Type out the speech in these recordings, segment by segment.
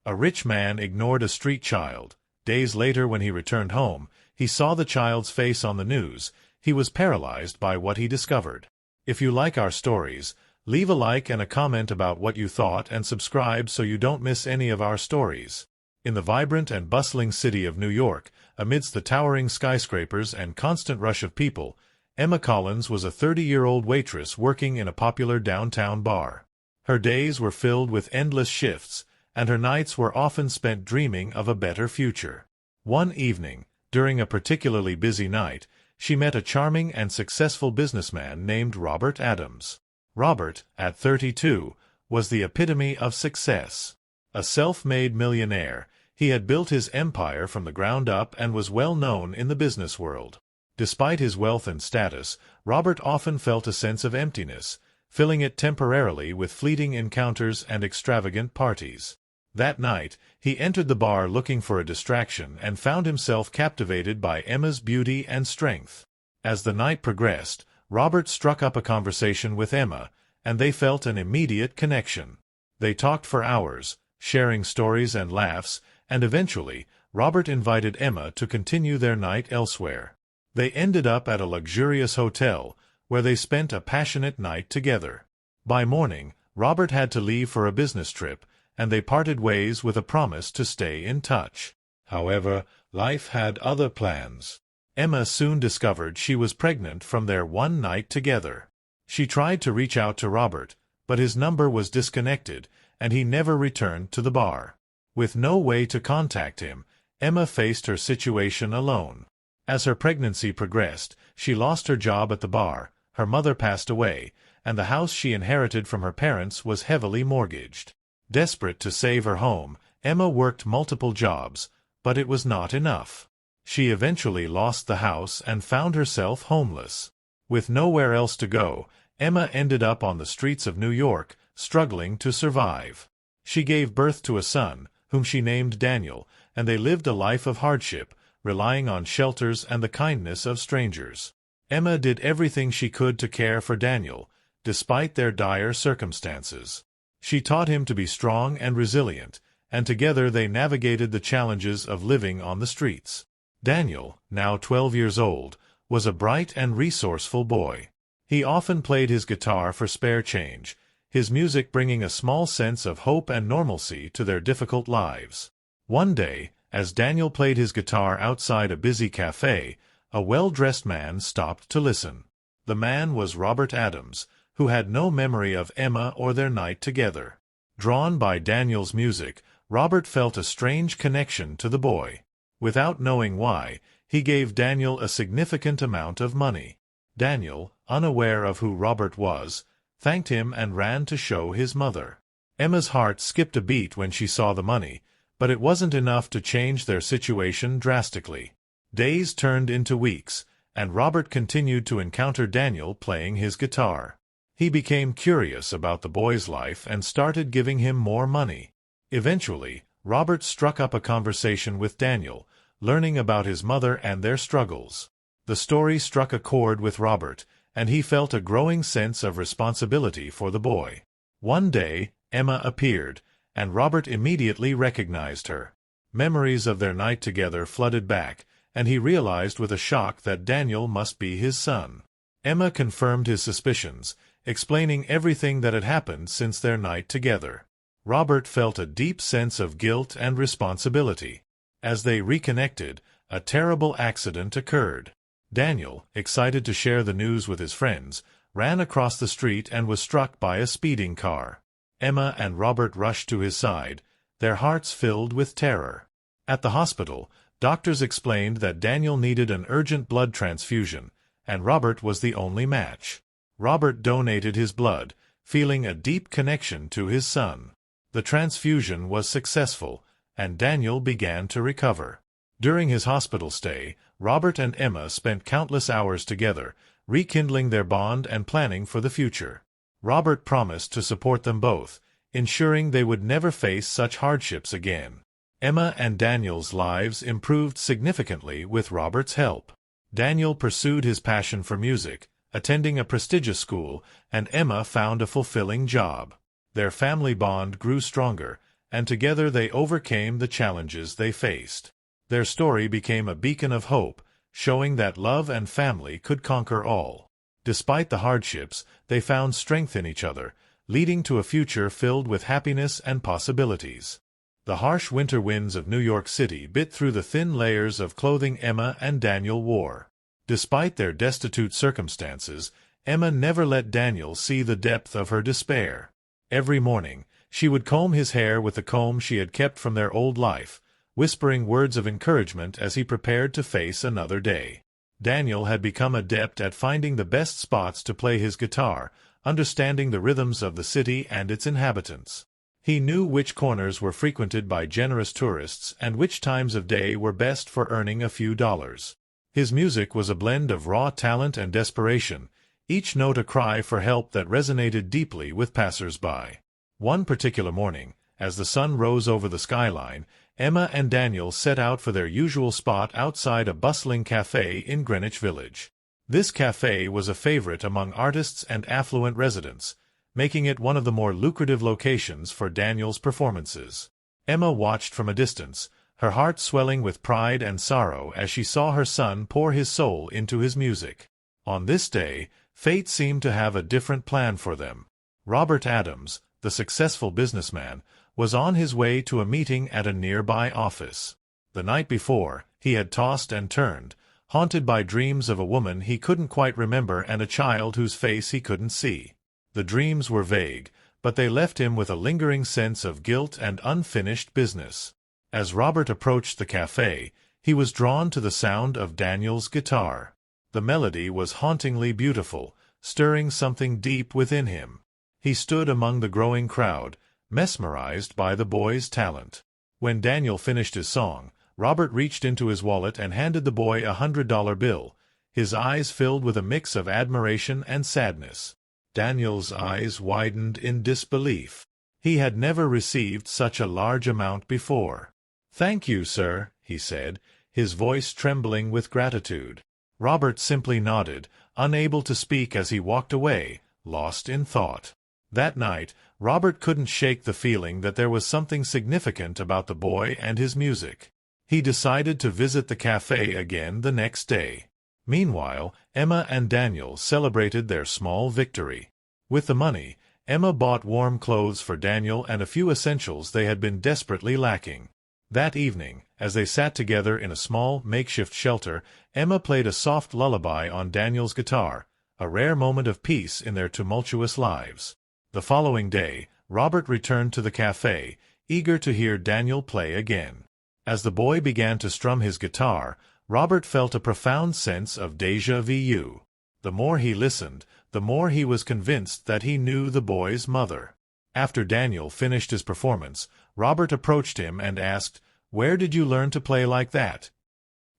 A rich man ignored a street child. Days later, when he returned home, he saw the child's face on the news. He was paralyzed by what he discovered. If you like our stories, leave a like and a comment about what you thought and subscribe so you don't miss any of our stories. In the vibrant and bustling city of New York, amidst the towering skyscrapers and constant rush of people, Emma Collins was a 30-year-old waitress working in a popular downtown bar. Her days were filled with endless shifts, and her nights were often spent dreaming of a better future. One evening, during a particularly busy night, she met a charming and successful businessman named Robert Adams. Robert, at 32, was the epitome of success. A self-made millionaire, he had built his empire from the ground up and was well known in the business world. Despite his wealth and status, Robert often felt a sense of emptiness, filling it temporarily with fleeting encounters and extravagant parties. That night, he entered the bar looking for a distraction and found himself captivated by Emma's beauty and strength. As the night progressed, Robert struck up a conversation with Emma, and they felt an immediate connection. They talked for hours, sharing stories and laughs, and eventually, Robert invited Emma to continue their night elsewhere. They ended up at a luxurious hotel, where they spent a passionate night together. By morning, Robert had to leave for a business trip, and they parted ways with a promise to stay in touch. However, life had other plans. Emma soon discovered she was pregnant from their one night together. She tried to reach out to Robert, but his number was disconnected, and he never returned to the bar. With no way to contact him, Emma faced her situation alone. As her pregnancy progressed, she lost her job at the bar, her mother passed away, and the house she inherited from her parents was heavily mortgaged. Desperate to save her home, Emma worked multiple jobs, but it was not enough. She eventually lost the house and found herself homeless. With nowhere else to go, Emma ended up on the streets of New York, struggling to survive. She gave birth to a son, whom she named Daniel, and they lived a life of hardship, relying on shelters and the kindness of strangers. Emma did everything she could to care for Daniel, despite their dire circumstances. She taught him to be strong and resilient, and together they navigated the challenges of living on the streets. Daniel, now 12 years old, was a bright and resourceful boy. He often played his guitar for spare change, his music bringing a small sense of hope and normalcy to their difficult lives. One day, as Daniel played his guitar outside a busy cafe, a well-dressed man stopped to listen. The man was Robert Adams, who had no memory of Emma or their night together. Drawn by Daniel's music, Robert felt a strange connection to the boy. Without knowing why, he gave Daniel a significant amount of money. Daniel, unaware of who Robert was, thanked him and ran to show his mother. Emma's heart skipped a beat when she saw the money, but it wasn't enough to change their situation drastically. Days turned into weeks, and Robert continued to encounter Daniel playing his guitar. He became curious about the boy's life and started giving him more money. Eventually, Robert struck up a conversation with Daniel, learning about his mother and their struggles. The story struck a chord with Robert, and he felt a growing sense of responsibility for the boy. One day, Emma appeared, and Robert immediately recognized her. Memories of their night together flooded back, and he realized with a shock that Daniel must be his son. Emma confirmed his suspicions, explaining everything that had happened since their night together. Robert felt a deep sense of guilt and responsibility. As they reconnected, a terrible accident occurred. Daniel, excited to share the news with his friends, ran across the street and was struck by a speeding car. Emma and Robert rushed to his side, their hearts filled with terror. At the hospital, doctors explained that Daniel needed an urgent blood transfusion, and Robert was the only match. Robert donated his blood, feeling a deep connection to his son. The transfusion was successful, and Daniel began to recover. During his hospital stay, Robert and Emma spent countless hours together, rekindling their bond and planning for the future. Robert promised to support them both, ensuring they would never face such hardships again. Emma and Daniel's lives improved significantly with Robert's help. Daniel pursued his passion for music, attending a prestigious school, and Emma found a fulfilling job. Their family bond grew stronger, and together they overcame the challenges they faced. Their story became a beacon of hope, showing that love and family could conquer all. Despite the hardships, they found strength in each other, leading to a future filled with happiness and possibilities. The harsh winter winds of New York City bit through the thin layers of clothing Emma and Daniel wore. Despite their destitute circumstances, Emma never let Daniel see the depth of her despair. Every morning, she would comb his hair with the comb she had kept from their old life, whispering words of encouragement as he prepared to face another day. Daniel had become adept at finding the best spots to play his guitar, understanding the rhythms of the city and its inhabitants. He knew which corners were frequented by generous tourists and which times of day were best for earning a few dollars. His music was a blend of raw talent and desperation, each note a cry for help that resonated deeply with passers-by. One particular morning, as the sun rose over the skyline, Emma and Daniel set out for their usual spot outside a bustling cafe in Greenwich Village. This cafe was a favorite among artists and affluent residents, making it one of the more lucrative locations for Daniel's performances. Emma watched from a distance, her heart swelling with pride and sorrow as she saw her son pour his soul into his music. On this day, fate seemed to have a different plan for them. Robert Adams, the successful businessman, was on his way to a meeting at a nearby office. The night before, he had tossed and turned, haunted by dreams of a woman he couldn't quite remember and a child whose face he couldn't see. The dreams were vague, but they left him with a lingering sense of guilt and unfinished business. As Robert approached the cafe, he was drawn to the sound of Daniel's guitar. The melody was hauntingly beautiful, stirring something deep within him. He stood among the growing crowd, mesmerized by the boy's talent. When Daniel finished his song, Robert reached into his wallet and handed the boy a $100 bill, his eyes filled with a mix of admiration and sadness. Daniel's eyes widened in disbelief. He had never received such a large amount before. "Thank you, sir," he said, his voice trembling with gratitude. Robert simply nodded, unable to speak as he walked away, lost in thought. That night, Robert couldn't shake the feeling that there was something significant about the boy and his music. He decided to visit the cafe again the next day. Meanwhile, Emma and Daniel celebrated their small victory. With the money, Emma bought warm clothes for Daniel and a few essentials they had been desperately lacking. That evening, as they sat together in a small, makeshift shelter, Emma played a soft lullaby on Daniel's guitar, a rare moment of peace in their tumultuous lives. The following day, Robert returned to the cafe, eager to hear Daniel play again. As the boy began to strum his guitar, Robert felt a profound sense of déjà vu. The more he listened, the more he was convinced that he knew the boy's mother. After Daniel finished his performance, Robert approached him and asked, "Where did you learn to play like that?"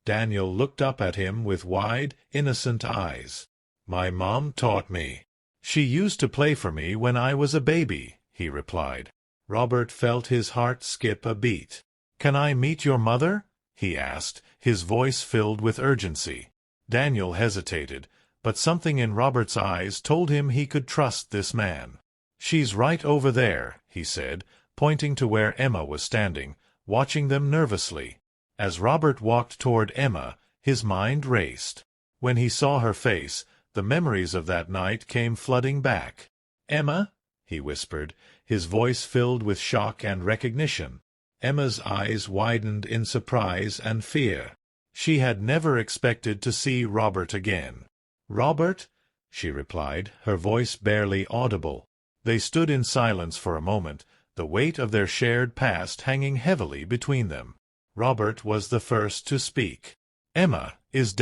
Daniel looked up at him with wide, innocent eyes. "My mom taught me. She used to play for me when I was a baby," he replied. Robert felt his heart skip a beat. "Can I meet your mother?" he asked, his voice filled with urgency. Daniel hesitated, but something in Robert's eyes told him he could trust this man. "She's right over there," he said, pointing to where Emma was standing, watching them nervously. As Robert walked toward Emma, his mind raced. When he saw her face, the memories of that night came flooding back. "Emma?" he whispered, his voice filled with shock and recognition. Emma's eyes widened in surprise and fear. She had never expected to see Robert again. "Robert?" she replied, her voice barely audible. They stood in silence for a moment, the weight of their shared past hanging heavily between them. Robert was the first to speak. "Emma, is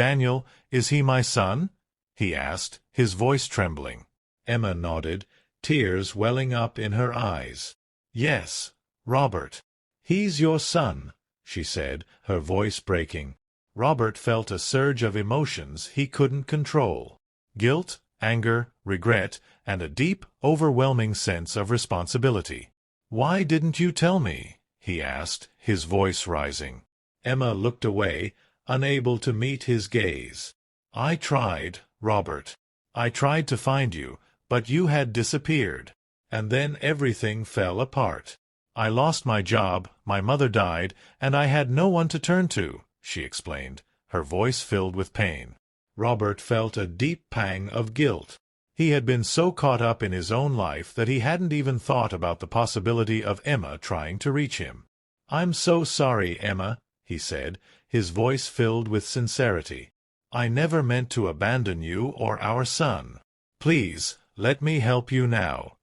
he my son?" he asked, his voice trembling. Emma nodded, tears welling up in her eyes. "Yes, Robert. He's your son," she said, her voice breaking. Robert felt a surge of emotions he couldn't control. Guilt, anger, regret, and a deep, overwhelming sense of responsibility. "Why didn't you tell me?" he asked, his voice rising. Emma looked away, unable to meet his gaze. "I tried, Robert. I tried to find you, but you had disappeared. And then everything fell apart. I lost my job, my mother died, and I had no one to turn to, she explained, her voice filled with pain. Robert felt a deep pang of guilt. He had been so caught up in his own life that he hadn't even thought about the possibility of Emma trying to reach him. "I'm so sorry, Emma," he said, his voice filled with sincerity. "I never meant to abandon you or our son. Please, let me help you now."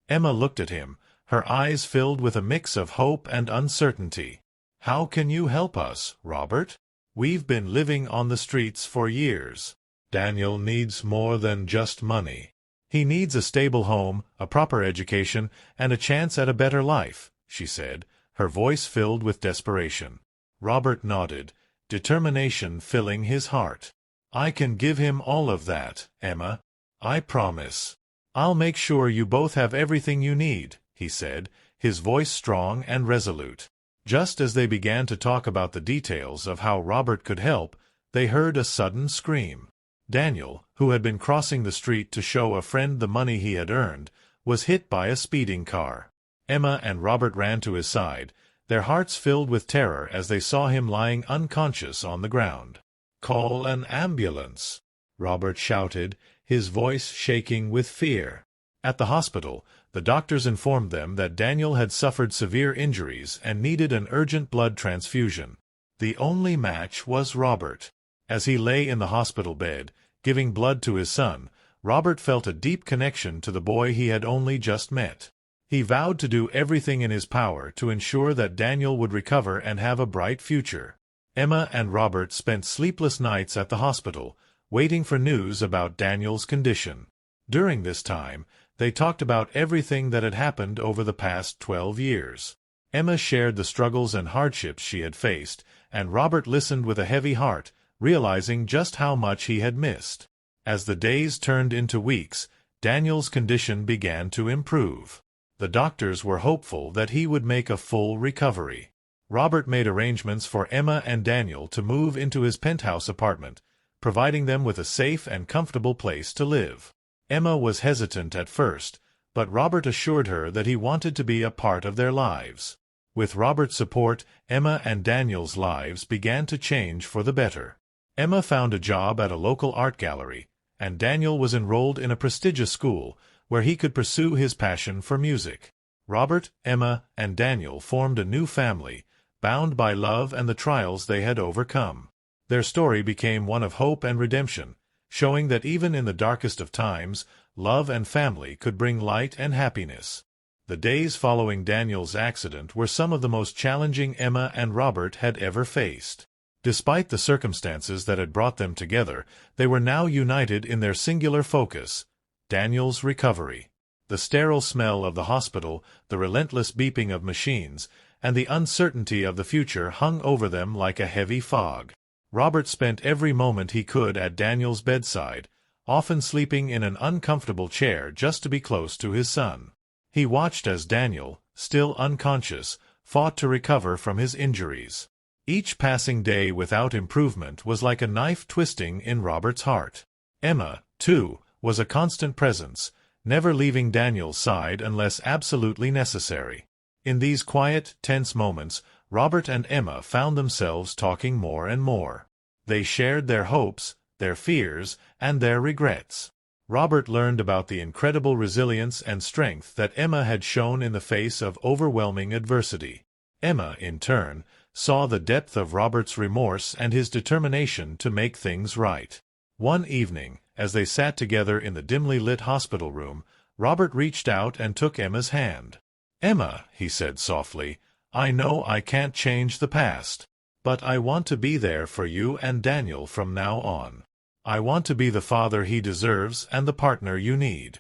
Emma looked at him, her eyes filled with a mix of hope and uncertainty. "How can you help us, Robert? We've been living on the streets for years. Daniel needs more than just money. He needs a stable home, a proper education, and a chance at a better life," she said, her voice filled with desperation. Robert nodded, determination filling his heart. "I can give him all of that, Emma. I promise. I'll make sure you both have everything you need," he said, his voice strong and resolute. Just as they began to talk about the details of how Robert could help, they heard a sudden scream. Daniel, who had been crossing the street to show a friend the money he had earned, was hit by a speeding car. Emma and Robert ran to his side, their hearts filled with terror as they saw him lying unconscious on the ground. "Call an ambulance," Robert shouted, his voice shaking with fear. At the hospital, the doctors informed them that Daniel had suffered severe injuries and needed an urgent blood transfusion. The only match was Robert. As he lay in the hospital bed, giving blood to his son, Robert felt a deep connection to the boy he had only just met. He vowed to do everything in his power to ensure that Daniel would recover and have a bright future. Emma and Robert spent sleepless nights at the hospital, waiting for news about Daniel's condition. During this time, they talked about everything that had happened over the past 12 years. Emma shared the struggles and hardships she had faced, and Robert listened with a heavy heart, realizing just how much he had missed. As the days turned into weeks, Daniel's condition began to improve. The doctors were hopeful that he would make a full recovery. Robert made arrangements for Emma and Daniel to move into his penthouse apartment, providing them with a safe and comfortable place to live. Emma was hesitant at first, but Robert assured her that he wanted to be a part of their lives. With Robert's support, Emma and Daniel's lives began to change for the better. Emma found a job at a local art gallery, and Daniel was enrolled in a prestigious school where he could pursue his passion for music. Robert, Emma, and Daniel formed a new family, bound by love and the trials they had overcome. Their story became one of hope and redemption, showing that even in the darkest of times, love and family could bring light and happiness. The days following Daniel's accident were some of the most challenging Emma and Robert had ever faced. Despite the circumstances that had brought them together, they were now united in their singular focus: Daniel's recovery. The sterile smell of the hospital, the relentless beeping of machines, and the uncertainty of the future hung over them like a heavy fog. Robert spent every moment he could at Daniel's bedside, often sleeping in an uncomfortable chair just to be close to his son. He watched as Daniel, still unconscious, fought to recover from his injuries. Each passing day without improvement was like a knife twisting in Robert's heart. Emma, too, was a constant presence, never leaving Daniel's side unless absolutely necessary. In these quiet, tense moments, Robert and Emma found themselves talking more and more. They shared their hopes, their fears, and their regrets. Robert learned about the incredible resilience and strength that Emma had shown in the face of overwhelming adversity. Emma, in turn, saw the depth of Robert's remorse and his determination to make things right. One evening, as they sat together in the dimly lit hospital room, Robert reached out and took Emma's hand. "Emma," he said softly, "I know I can't change the past, but I want to be there for you and Daniel from now on. I want to be the father he deserves and the partner you need."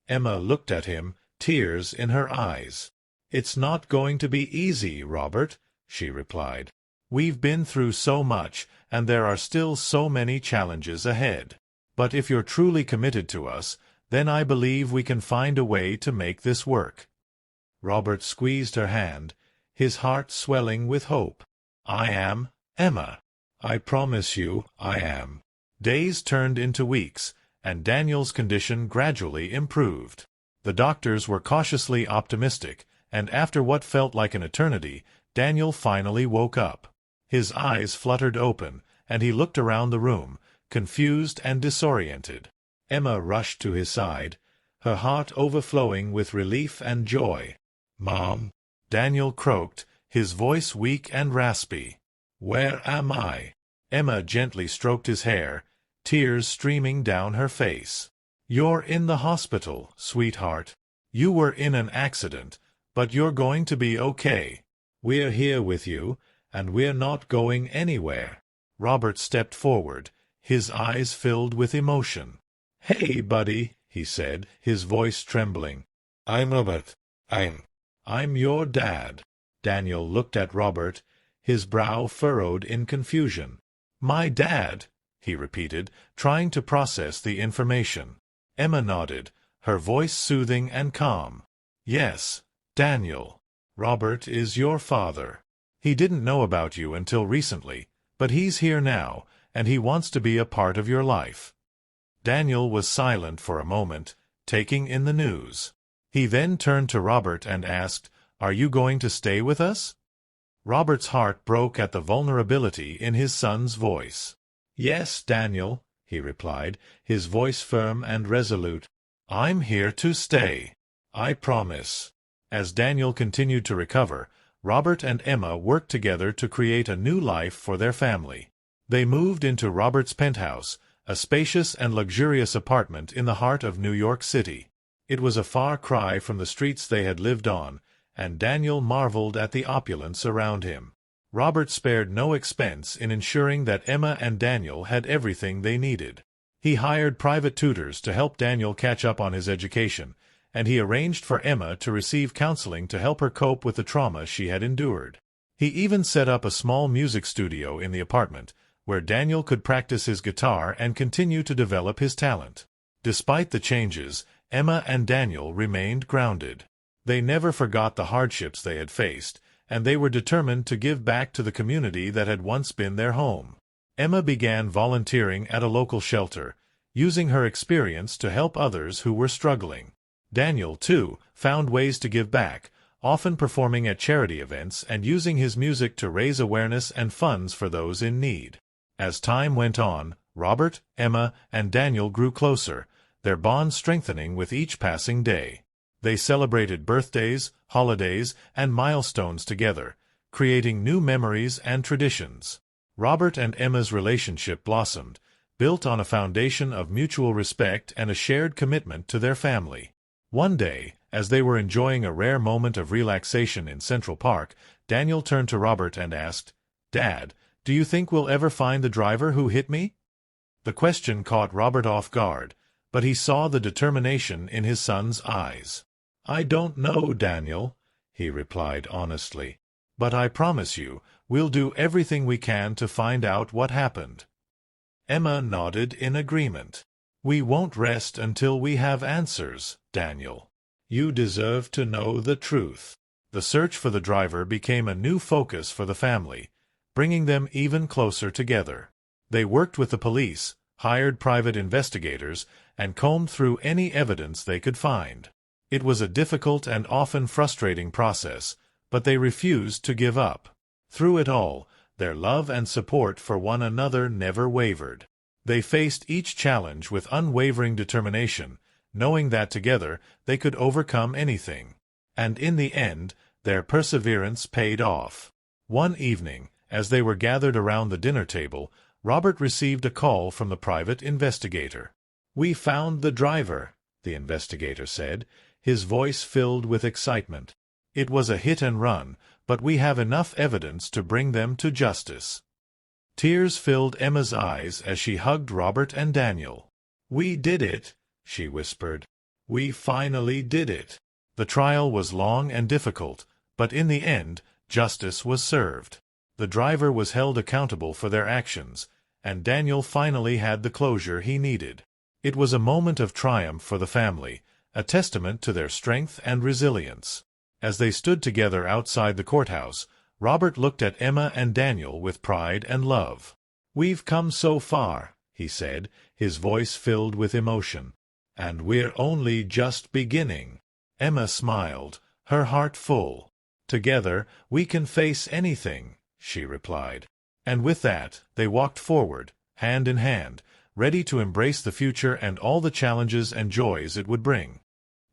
Emma looked at him, tears in her eyes. "It's not going to be easy, Robert," she replied. "We've been through so much, and there are still so many challenges ahead. But if you're truly committed to us, then I believe we can find a way to make this work." Robert squeezed her hand, his heart swelling with hope. "I am, Emma. I promise you I am." Days turned into weeks, and Daniel's condition gradually improved. The doctors were cautiously optimistic, and after what felt like an eternity, Daniel finally woke up. His eyes fluttered open, and he looked around the room, confused and disoriented. Emma rushed to his side, her heart overflowing with relief and joy. "Mom," Daniel croaked, his voice weak and raspy. "Where am I?" Emma gently stroked his hair, tears streaming down her face. "You're in the hospital, sweetheart. You were in an accident, but you're going to be okay. We're here with you, and we're not going anywhere." Robert stepped forward, his eyes filled with emotion. "Hey, buddy," he said, his voice trembling. "I'm Robert. I'm your dad." Daniel looked at Robert, his brow furrowed in confusion. "My dad," he repeated, trying to process the information. Emma nodded, her voice soothing and calm. "Yes, Daniel. Robert is your father. He didn't know about you until recently, but he's here now, and he wants to be a part of your life." Daniel was silent for a moment, taking in the news. He then turned to Robert and asked, "Are you going to stay with us?" Robert's heart broke at the vulnerability in his son's voice. "Yes, Daniel," he replied, his voice firm and resolute. "I'm here to stay. I promise." As Daniel continued to recover, Robert and Emma worked together to create a new life for their family. They moved into Robert's penthouse, a spacious and luxurious apartment in the heart of New York City. It was a far cry from the streets they had lived on, and Daniel marveled at the opulence around him. Robert spared no expense in ensuring that Emma and Daniel had everything they needed. He hired private tutors to help Daniel catch up on his education, and he arranged for Emma to receive counseling to help her cope with the trauma she had endured. He even set up a small music studio in the apartment, where Daniel could practice his guitar and continue to develop his talent. Despite the changes, Emma and Daniel remained grounded. They never forgot the hardships they had faced, and they were determined to give back to the community that had once been their home. Emma began volunteering at a local shelter, using her experience to help others who were struggling. Daniel, too, found ways to give back, often performing at charity events and using his music to raise awareness and funds for those in need. As time went on, Robert, Emma, and Daniel grew closer, their bond strengthening with each passing day. They celebrated birthdays, holidays, and milestones together, creating new memories and traditions. Robert and Emma's relationship blossomed, built on a foundation of mutual respect and a shared commitment to their family. One day, as they were enjoying a rare moment of relaxation in Central Park, Daniel turned to Robert and asked, "Dad, do you think we'll ever find the driver who hit me?" The question caught Robert off guard, but he saw the determination in his son's eyes. "I don't know, Daniel," he replied honestly, "but I promise you, we'll do everything we can to find out what happened." Emma nodded in agreement. "We won't rest until we have answers, Daniel. You deserve to know the truth." The search for the driver became a new focus for the family, bringing them even closer together. They worked with the police, hired private investigators, and combed through any evidence they could find. It was a difficult and often frustrating process, but they refused to give up. Through it all, their love and support for one another never wavered. They faced each challenge with unwavering determination, knowing that together they could overcome anything. And in the end, their perseverance paid off. One evening, as they were gathered around the dinner table, Robert received a call from the private investigator. "We found the driver," the investigator said, his voice filled with excitement. "It was a hit and run, but we have enough evidence to bring them to justice." Tears filled Emma's eyes as she hugged Robert and Daniel. "We did it," she whispered. "We finally did it." The trial was long and difficult, but in the end, justice was served. The driver was held accountable for their actions, and Daniel finally had the closure he needed. It was a moment of triumph for the family, a testament to their strength and resilience. As they stood together outside the courthouse, Robert looked at Emma and Daniel with pride and love. "We've come so far," he said, his voice filled with emotion. "And we're only just beginning." Emma smiled, her heart full. "Together, we can face anything," she replied. And with that, they walked forward, hand in hand, ready to embrace the future and all the challenges and joys it would bring.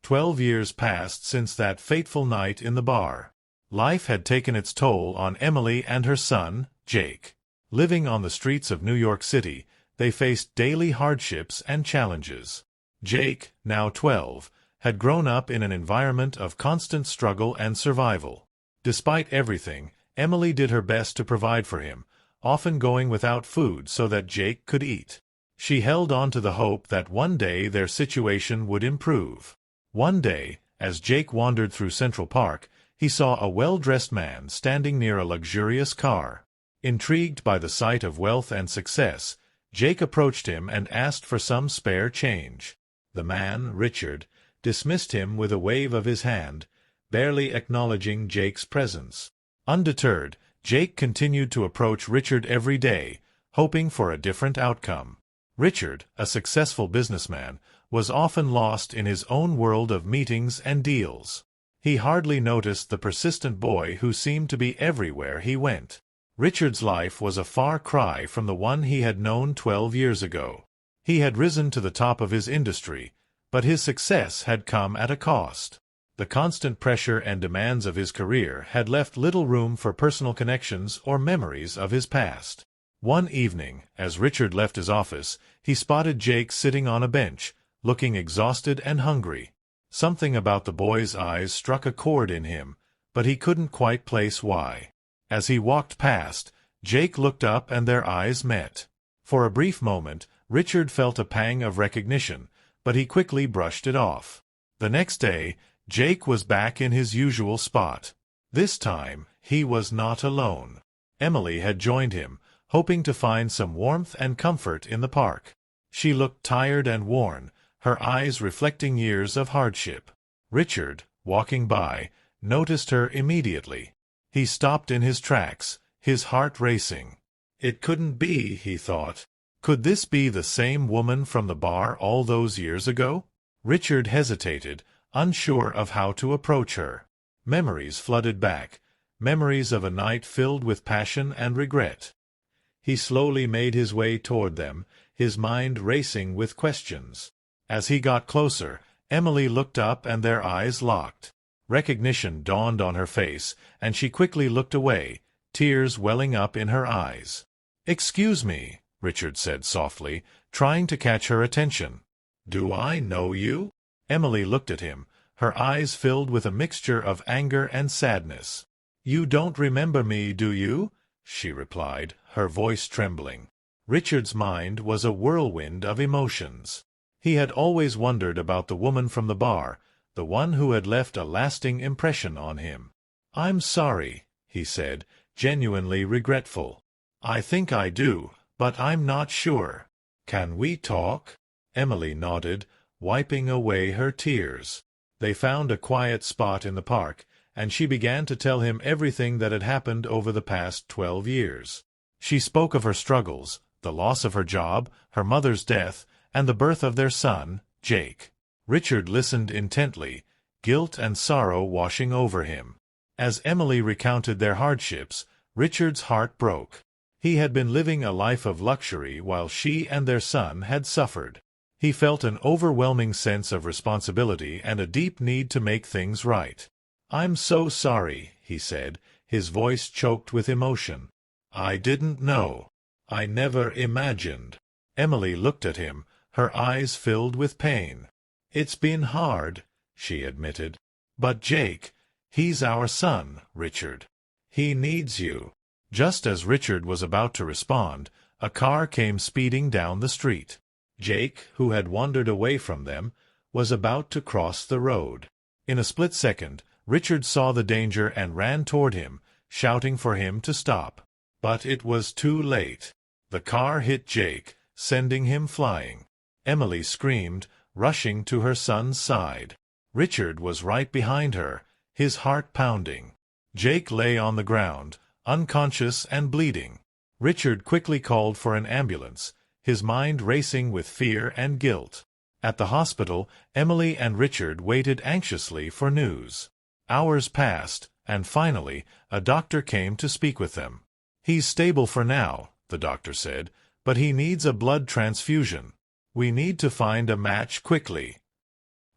12 years passed since that fateful night in the bar. Life had taken its toll on Emily and her son, Jake. Living on the streets of New York City, they faced daily hardships and challenges. Jake, now 12, had grown up in an environment of constant struggle and survival. Despite everything, Emily did her best to provide for him, often going without food so that Jake could eat. She held on to the hope that one day their situation would improve. One day, as Jake wandered through Central Park, he saw a well-dressed man standing near a luxurious car. Intrigued by the sight of wealth and success, Jake approached him and asked for some spare change. The man, Richard, dismissed him with a wave of his hand, barely acknowledging Jake's presence. Undeterred, Jake continued to approach Richard every day, hoping for a different outcome. Richard, a successful businessman, was often lost in his own world of meetings and deals. He hardly noticed the persistent boy who seemed to be everywhere he went. Richard's life was a far cry from the one he had known 12 years ago. He had risen to the top of his industry, but his success had come at a cost. The constant pressure and demands of his career had left little room for personal connections or memories of his past. One evening, as Richard left his office, he spotted Jake sitting on a bench, looking exhausted and hungry. Something about the boy's eyes struck a chord in him, but he couldn't quite place why. As he walked past, Jake looked up and their eyes met. For a brief moment, Richard felt a pang of recognition, but he quickly brushed it off. The next day, Jake was back in his usual spot. This time, he was not alone. Emily had joined him, hoping to find some warmth and comfort in the park. She looked tired and worn, her eyes reflecting years of hardship. Richard, walking by, noticed her immediately. He stopped in his tracks, his heart racing. It couldn't be, he thought. Could this be the same woman from the bar all those years ago? Richard hesitated, unsure of how to approach her. Memories flooded back, memories of a night filled with passion and regret. He slowly made his way toward them, his mind racing with questions. As he got closer, Emily looked up and their eyes locked. Recognition dawned on her face, and she quickly looked away, tears welling up in her eyes. "Excuse me," Richard said softly, trying to catch her attention. "Do I know you?" Emily looked at him, her eyes filled with a mixture of anger and sadness. "You don't remember me, do you?" she replied, her voice trembling. Richard's mind was a whirlwind of emotions. He had always wondered about the woman from the bar, the one who had left a lasting impression on him. "I'm sorry," he said, genuinely regretful. "I think I do, but I'm not sure. Can we talk?" Emily nodded, wiping away her tears. They found a quiet spot in the park, and she began to tell him everything that had happened over the past 12 years. She spoke of her struggles, the loss of her job, her mother's death, and the birth of their son, Jake. Richard listened intently, guilt and sorrow washing over him. As Emily recounted their hardships, Richard's heart broke. He had been living a life of luxury while she and their son had suffered. He felt an overwhelming sense of responsibility and a deep need to make things right. "I'm so sorry," he said, his voice choked with emotion. "I didn't know. I never imagined." Emily looked at him, her eyes filled with pain. "It's been hard," she admitted. "But Jake, he's our son, Richard. He needs you." Just as Richard was about to respond, a car came speeding down the street. Jake, who had wandered away from them, was about to cross the road. In a split second, Richard saw the danger and ran toward him, shouting for him to stop. But it was too late. The car hit Jake, sending him flying. Emily screamed, rushing to her son's side. Richard was right behind her, his heart pounding. Jake lay on the ground, unconscious and bleeding. Richard quickly called for an ambulance, his mind racing with fear and guilt. At the hospital, Emily and Richard waited anxiously for news. Hours passed, and finally, a doctor came to speak with them. "He's stable for now," the doctor said, "but he needs a blood transfusion. We need to find a match quickly."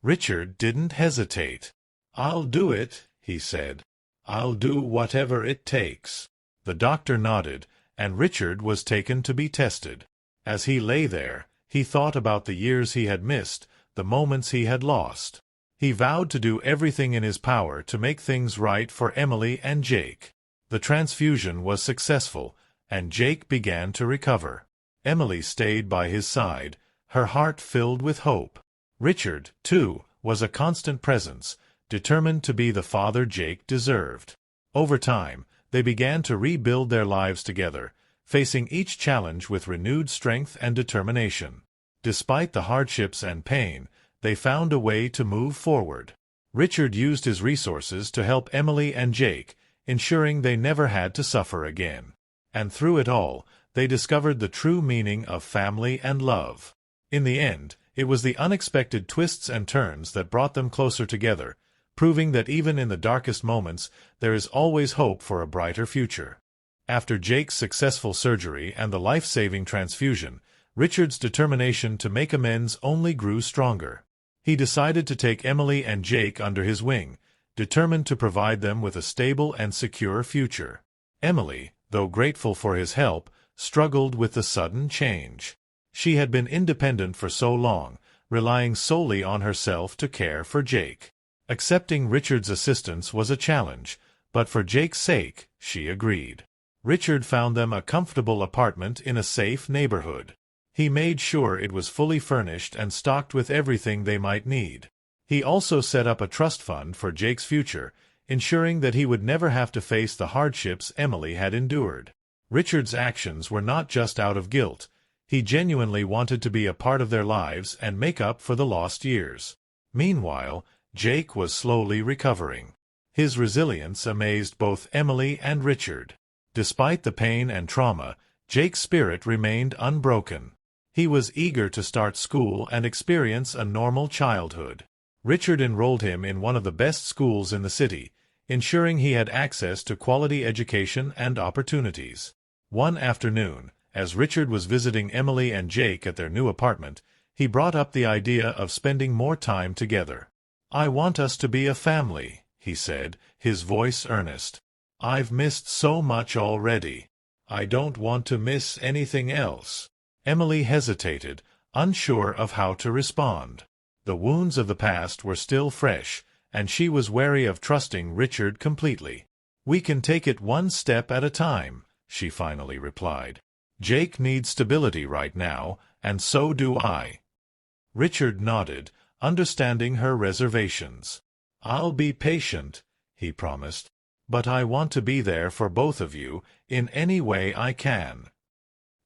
Richard didn't hesitate. "I'll do it," he said. "I'll do whatever it takes." The doctor nodded, and Richard was taken to be tested. As he lay there, he thought about the years he had missed, the moments he had lost. He vowed to do everything in his power to make things right for Emily and Jake. The transfusion was successful, and Jake began to recover. Emily stayed by his side, her heart filled with hope. Richard, too, was a constant presence, determined to be the father Jake deserved. Over time, they began to rebuild their lives together, facing each challenge with renewed strength and determination. Despite the hardships and pain, they found a way to move forward. Richard used his resources to help Emily and Jake, ensuring they never had to suffer again. And through it all, they discovered the true meaning of family and love. In the end, it was the unexpected twists and turns that brought them closer together, proving that even in the darkest moments, there is always hope for a brighter future. After Jake's successful surgery and the life-saving transfusion, Richard's determination to make amends only grew stronger. He decided to take Emily and Jake under his wing, determined to provide them with a stable and secure future. Emily, though grateful for his help, struggled with the sudden change. She had been independent for so long, relying solely on herself to care for Jake. Accepting Richard's assistance was a challenge, but for Jake's sake, she agreed. Richard found them a comfortable apartment in a safe neighborhood. He made sure it was fully furnished and stocked with everything they might need. He also set up a trust fund for Jake's future, ensuring that he would never have to face the hardships Emily had endured. Richard's actions were not just out of guilt. He genuinely wanted to be a part of their lives and make up for the lost years. Meanwhile, Jake was slowly recovering. His resilience amazed both Emily and Richard. Despite the pain and trauma, Jake's spirit remained unbroken. He was eager to start school and experience a normal childhood. Richard enrolled him in one of the best schools in the city, ensuring he had access to quality education and opportunities. One afternoon, as Richard was visiting Emily and Jake at their new apartment, he brought up the idea of spending more time together. "I want us to be a family," he said, his voice earnest. "I've missed so much already. I don't want to miss anything else." Emily hesitated, unsure of how to respond. The wounds of the past were still fresh, and she was wary of trusting Richard completely. "We can take it one step at a time," she finally replied. "Jake needs stability right now, and so do I." Richard nodded, understanding her reservations. "I'll be patient," he promised, "but I want to be there for both of you in any way I can."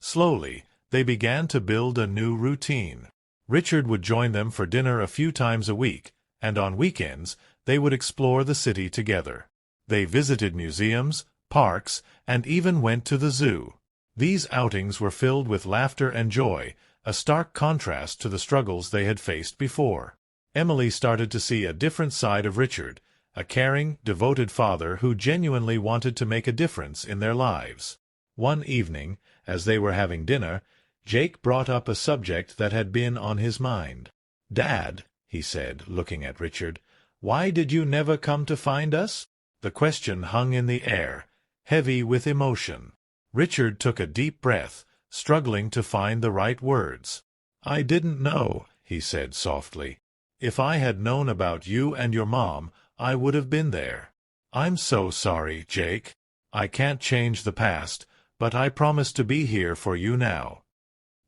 Slowly, they began to build a new routine. Richard would join them for dinner a few times a week, and on weekends, they would explore the city together. They visited museums, parks, and even went to the zoo. These outings were filled with laughter and joy, a stark contrast to the struggles they had faced before. Emily started to see a different side of Richard, a caring, devoted father who genuinely wanted to make a difference in their lives. One evening, as they were having dinner, Jake brought up a subject that had been on his mind. "Dad," he said, looking at Richard, "why did you never come to find us?" The question hung in the air, heavy with emotion. Richard took a deep breath, struggling to find the right words. "I didn't know," he said softly. "If I had known about you and your mom, I would have been there. I'm so sorry, Jake. I can't change the past, but I promise to be here for you now."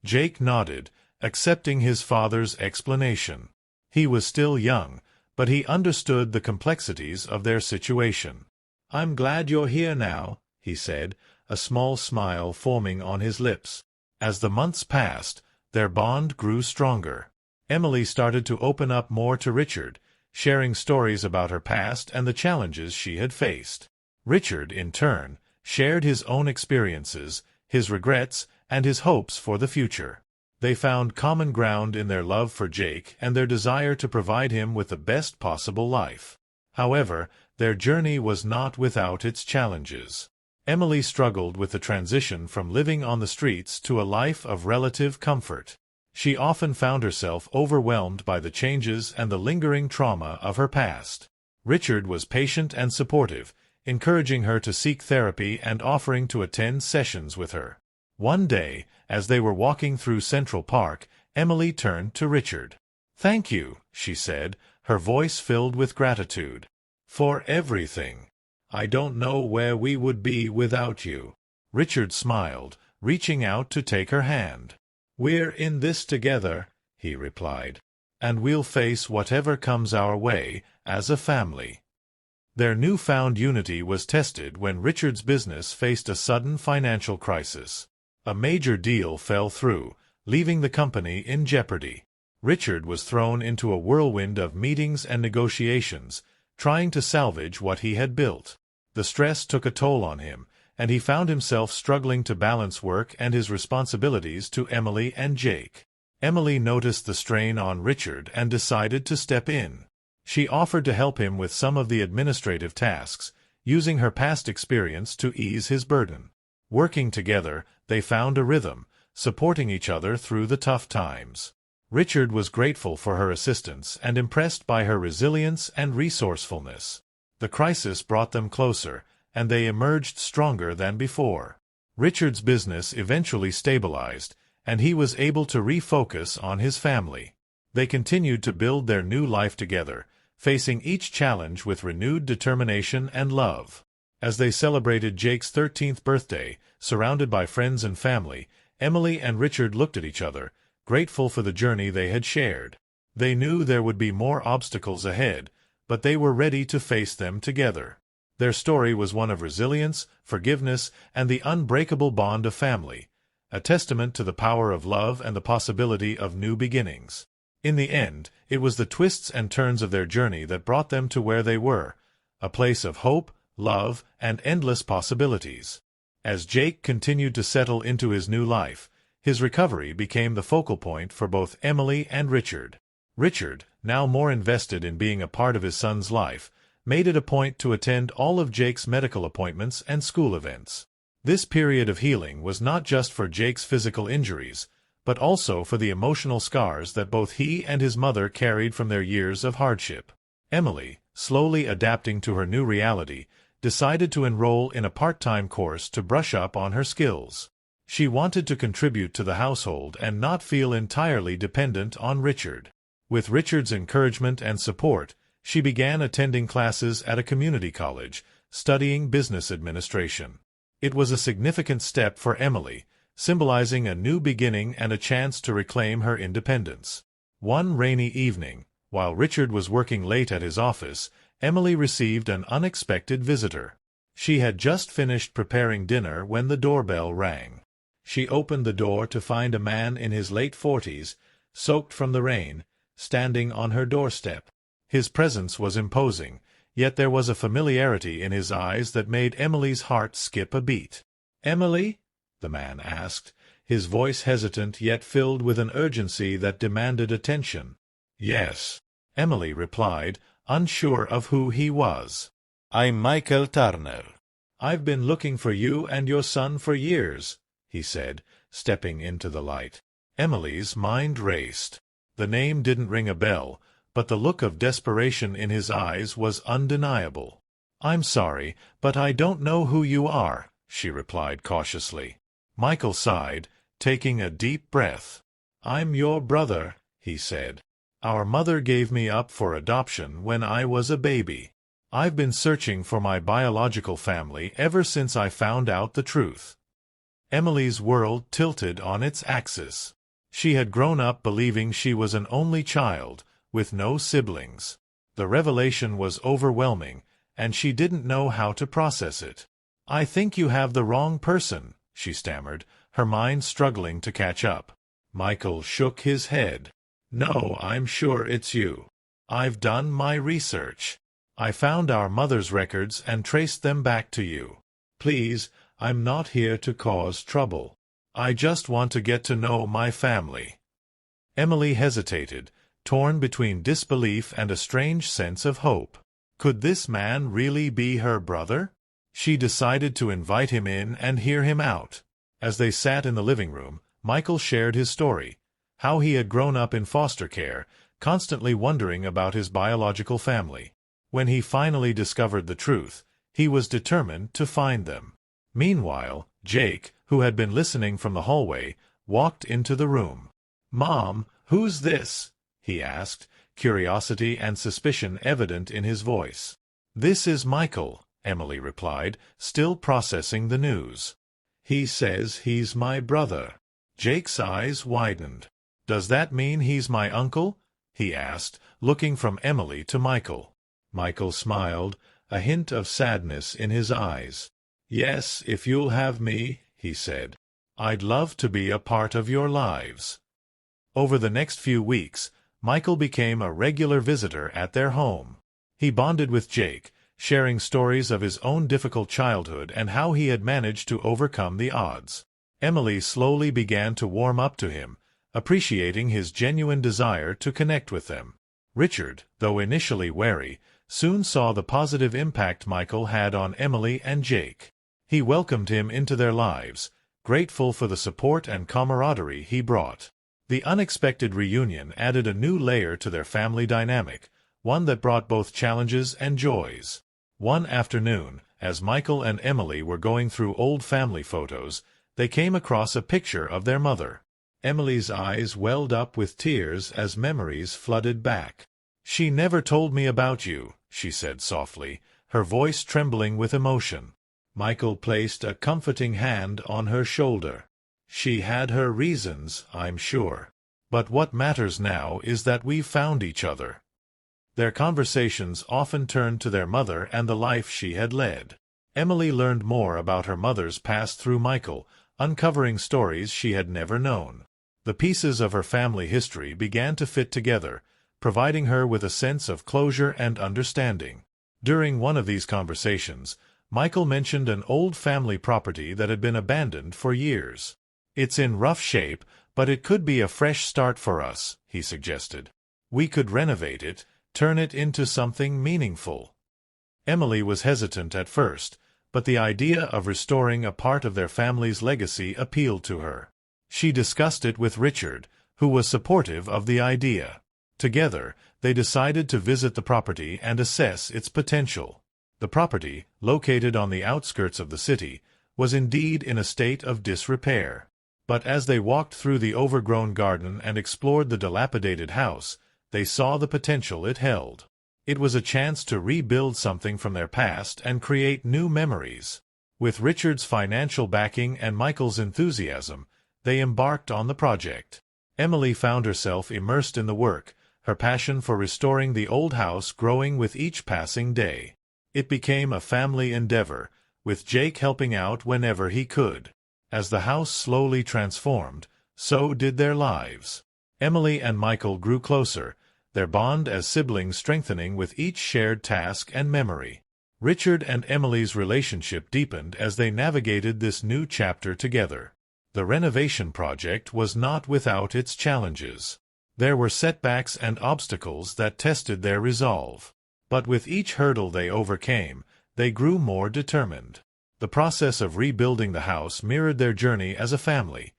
Jake nodded, accepting his father's explanation. He was still young, but he understood the complexities of their situation. "I'm glad you're here now," he said, a small smile forming on his lips. As the months passed, their bond grew stronger. Emily started to open up more to Richard, sharing stories about her past and the challenges she had faced. Richard, in turn, shared his own experiences, his regrets, and his hopes for the future. They found common ground in their love for Jake and their desire to provide him with the best possible life. However, Their journey was not without its challenges. Emily struggled with the transition from living on the streets to a life of relative comfort. She often found herself overwhelmed by the changes and the lingering trauma of her past. Richard was patient and supportive, encouraging her to seek therapy and offering to attend sessions with her. One day, as they were walking through Central Park, Emily turned to Richard. "Thank you," she said, her voice filled with gratitude. "For everything. I don't know where we would be without you." Richard smiled, reaching out to take her hand. "We're in this together," he replied, "and we'll face whatever comes our way as a family." Their newfound unity was tested when Richard's business faced a sudden financial crisis. A major deal fell through, leaving the company in jeopardy. Richard was thrown into a whirlwind of meetings and negotiations, trying to salvage what he had built. The stress took a toll on him, and he found himself struggling to balance work and his responsibilities to Emily and Jake. Emily noticed the strain on Richard and decided to step in. She offered to help him with some of the administrative tasks, using her past experience to ease his burden. Working together, they found a rhythm, supporting each other through the tough times. Richard was grateful for her assistance and impressed by her resilience and resourcefulness. The crisis brought them closer, and they emerged stronger than before. Richard's business eventually stabilized, and he was able to refocus on his family. They continued to build their new life together, facing each challenge with renewed determination and love. As they celebrated Jake's 13th birthday, surrounded by friends and family, Emily and Richard looked at each other, grateful for the journey they had shared. They knew there would be more obstacles ahead, but they were ready to face them together. Their story was one of resilience, forgiveness, and the unbreakable bond of family, a testament to the power of love and the possibility of new beginnings. In the end, it was the twists and turns of their journey that brought them to where they were, a place of hope, love, and endless possibilities. As Jake continued to settle into his new life, his recovery became the focal point for both Emily and Richard. Richard, now more invested in being a part of his son's life, made it a point to attend all of Jake's medical appointments and school events. This period of healing was not just for Jake's physical injuries, but also for the emotional scars that both he and his mother carried from their years of hardship. Emily, slowly adapting to her new reality, decided to enroll in a part-time course to brush up on her skills. She wanted to contribute to the household and not feel entirely dependent on Richard. With Richard's encouragement and support, she began attending classes at a community college, studying business administration. It was a significant step for Emily, symbolizing a new beginning and a chance to reclaim her independence. One rainy evening, while Richard was working late at his office, Emily received an unexpected visitor. She had just finished preparing dinner when the doorbell rang. She opened the door to find a man in his late 40s, soaked from the rain, standing on her doorstep. His presence was imposing, yet there was a familiarity in his eyes that made Emily's heart skip a beat. "Emily?" the man asked, his voice hesitant yet filled with an urgency that demanded attention. "Yes," Emily replied, unsure of who he was. "I'm Michael Turner. I've been looking for you and your son for years," he said, stepping into the light. Emily's mind raced. The name didn't ring a bell, but the look of desperation in his eyes was undeniable. "I'm sorry, but I don't know who you are," she replied cautiously. Michael sighed, taking a deep breath. "I'm your brother," he said. "Our mother gave me up for adoption when I was a baby. I've been searching for my biological family ever since I found out the truth." Emily's world tilted on its axis. She had grown up believing she was an only child, with no siblings. The revelation was overwhelming, and she didn't know how to process it. "I think you have the wrong person," she stammered, her mind struggling to catch up. Michael shook his head. "No, I'm sure it's you. I've done my research. I found our mother's records and traced them back to you. Please, I'm not here to cause trouble. I just want to get to know my family." Emily hesitated, torn between disbelief and a strange sense of hope. Could this man really be her brother? She decided to invite him in and hear him out. As they sat in the living room, Michael shared his story, how he had grown up in foster care, constantly wondering about his biological family. When he finally discovered the truth, he was determined to find them. Meanwhile, Jake, who had been listening from the hallway, walked into the room. "Mom, who's this?" he asked, curiosity and suspicion evident in his voice. "This is Michael," Emily replied, still processing the news. "He says he's my brother." Jake's eyes widened. "Does that mean he's my uncle?" he asked, looking from Emily to Michael. Michael smiled, a hint of sadness in his eyes. "Yes, if you'll have me," he said. "I'd love to be a part of your lives." Over the next few weeks, Michael became a regular visitor at their home. He bonded with Jake, sharing stories of his own difficult childhood and how he had managed to overcome the odds. Emily slowly began to warm up to him, appreciating his genuine desire to connect with them. Richard, though initially wary, soon saw the positive impact Michael had on Emily and Jake. He welcomed him into their lives, grateful for the support and camaraderie he brought. The unexpected reunion added a new layer to their family dynamic, one that brought both challenges and joys. One afternoon, as Michael and Emily were going through old family photos, they came across a picture of their mother. Emily's eyes welled up with tears as memories flooded back. "She never told me about you," she said softly, her voice trembling with emotion. Michael placed a comforting hand on her shoulder. "She had her reasons, I'm sure. But what matters now is that we've found each other." Their conversations often turned to their mother and the life she had led. Emily learned more about her mother's past through Michael, uncovering stories she had never known. The pieces of her family history began to fit together, providing her with a sense of closure and understanding. During one of these conversations, Michael mentioned an old family property that had been abandoned for years. "It's in rough shape, but it could be a fresh start for us," he suggested. "We could renovate it, turn it into something meaningful." Emily was hesitant at first, but the idea of restoring a part of their family's legacy appealed to her. She discussed it with Richard, who was supportive of the idea. Together, they decided to visit the property and assess its potential. The property, located on the outskirts of the city, was indeed in a state of disrepair. But as they walked through the overgrown garden and explored the dilapidated house, they saw the potential it held. It was a chance to rebuild something from their past and create new memories. With Richard's financial backing and Michael's enthusiasm, they embarked on the project. Emily found herself immersed in the work, her passion for restoring the old house growing with each passing day. It became a family endeavor, with Jake helping out whenever he could. As the house slowly transformed, so did their lives. Emily and Michael grew closer, their bond as siblings strengthening with each shared task and memory. Richard and Emily's relationship deepened as they navigated this new chapter together. The renovation project was not without its challenges. There were setbacks and obstacles that tested their resolve. But with each hurdle they overcame, they grew more determined. The process of rebuilding the house mirrored their journey as a family,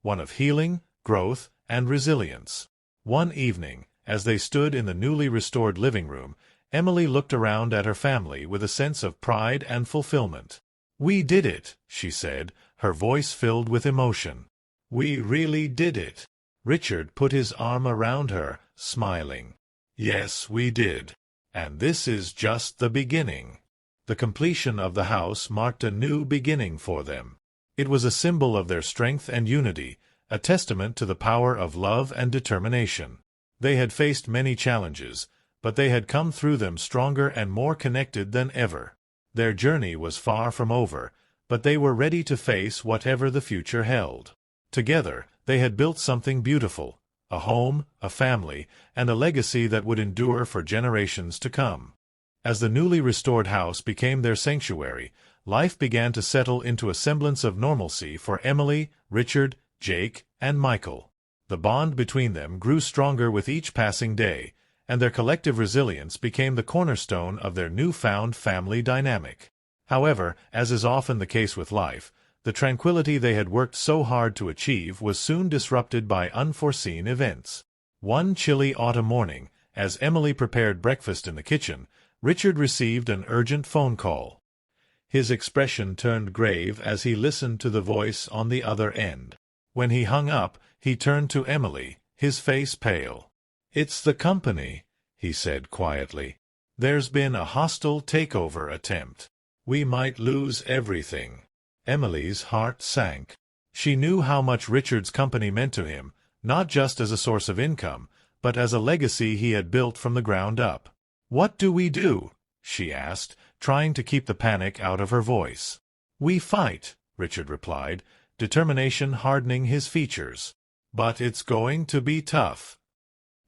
one of healing, growth, and resilience. One evening, as they stood in the newly restored living room, Emily looked around at her family with a sense of pride and fulfillment. "We did it," she said, her voice filled with emotion. "We really did it." Richard put his arm around her, smiling. "Yes, we did. And this is just the beginning." The completion of the house marked a new beginning for them. It was a symbol of their strength and unity, a testament to the power of love and determination. They had faced many challenges, but they had come through them stronger and more connected than ever. Their journey was far from over, but they were ready to face whatever the future held. Together, they had built something beautiful, a home, a family, and a legacy that would endure for generations to come. As the newly restored house became their sanctuary, life began to settle into a semblance of normalcy for Emily, Richard, Jake, and Michael. The bond between them grew stronger with each passing day, and their collective resilience became the cornerstone of their newfound family dynamic. However, as is often the case with life, the tranquility they had worked so hard to achieve was soon disrupted by unforeseen events. One chilly autumn morning, as Emily prepared breakfast in the kitchen, Richard received an urgent phone call. His expression turned grave as he listened to the voice on the other end. When he hung up, he turned to Emily, his face pale. "It's the company," he said quietly. "There's been a hostile takeover attempt. We might lose everything." Emily's heart sank. She knew how much Richard's company meant to him, not just as a source of income, but as a legacy he had built from the ground up. "What do we do?" she asked, trying to keep the panic out of her voice. "We fight," Richard replied, determination hardening his features. "But it's going to be tough."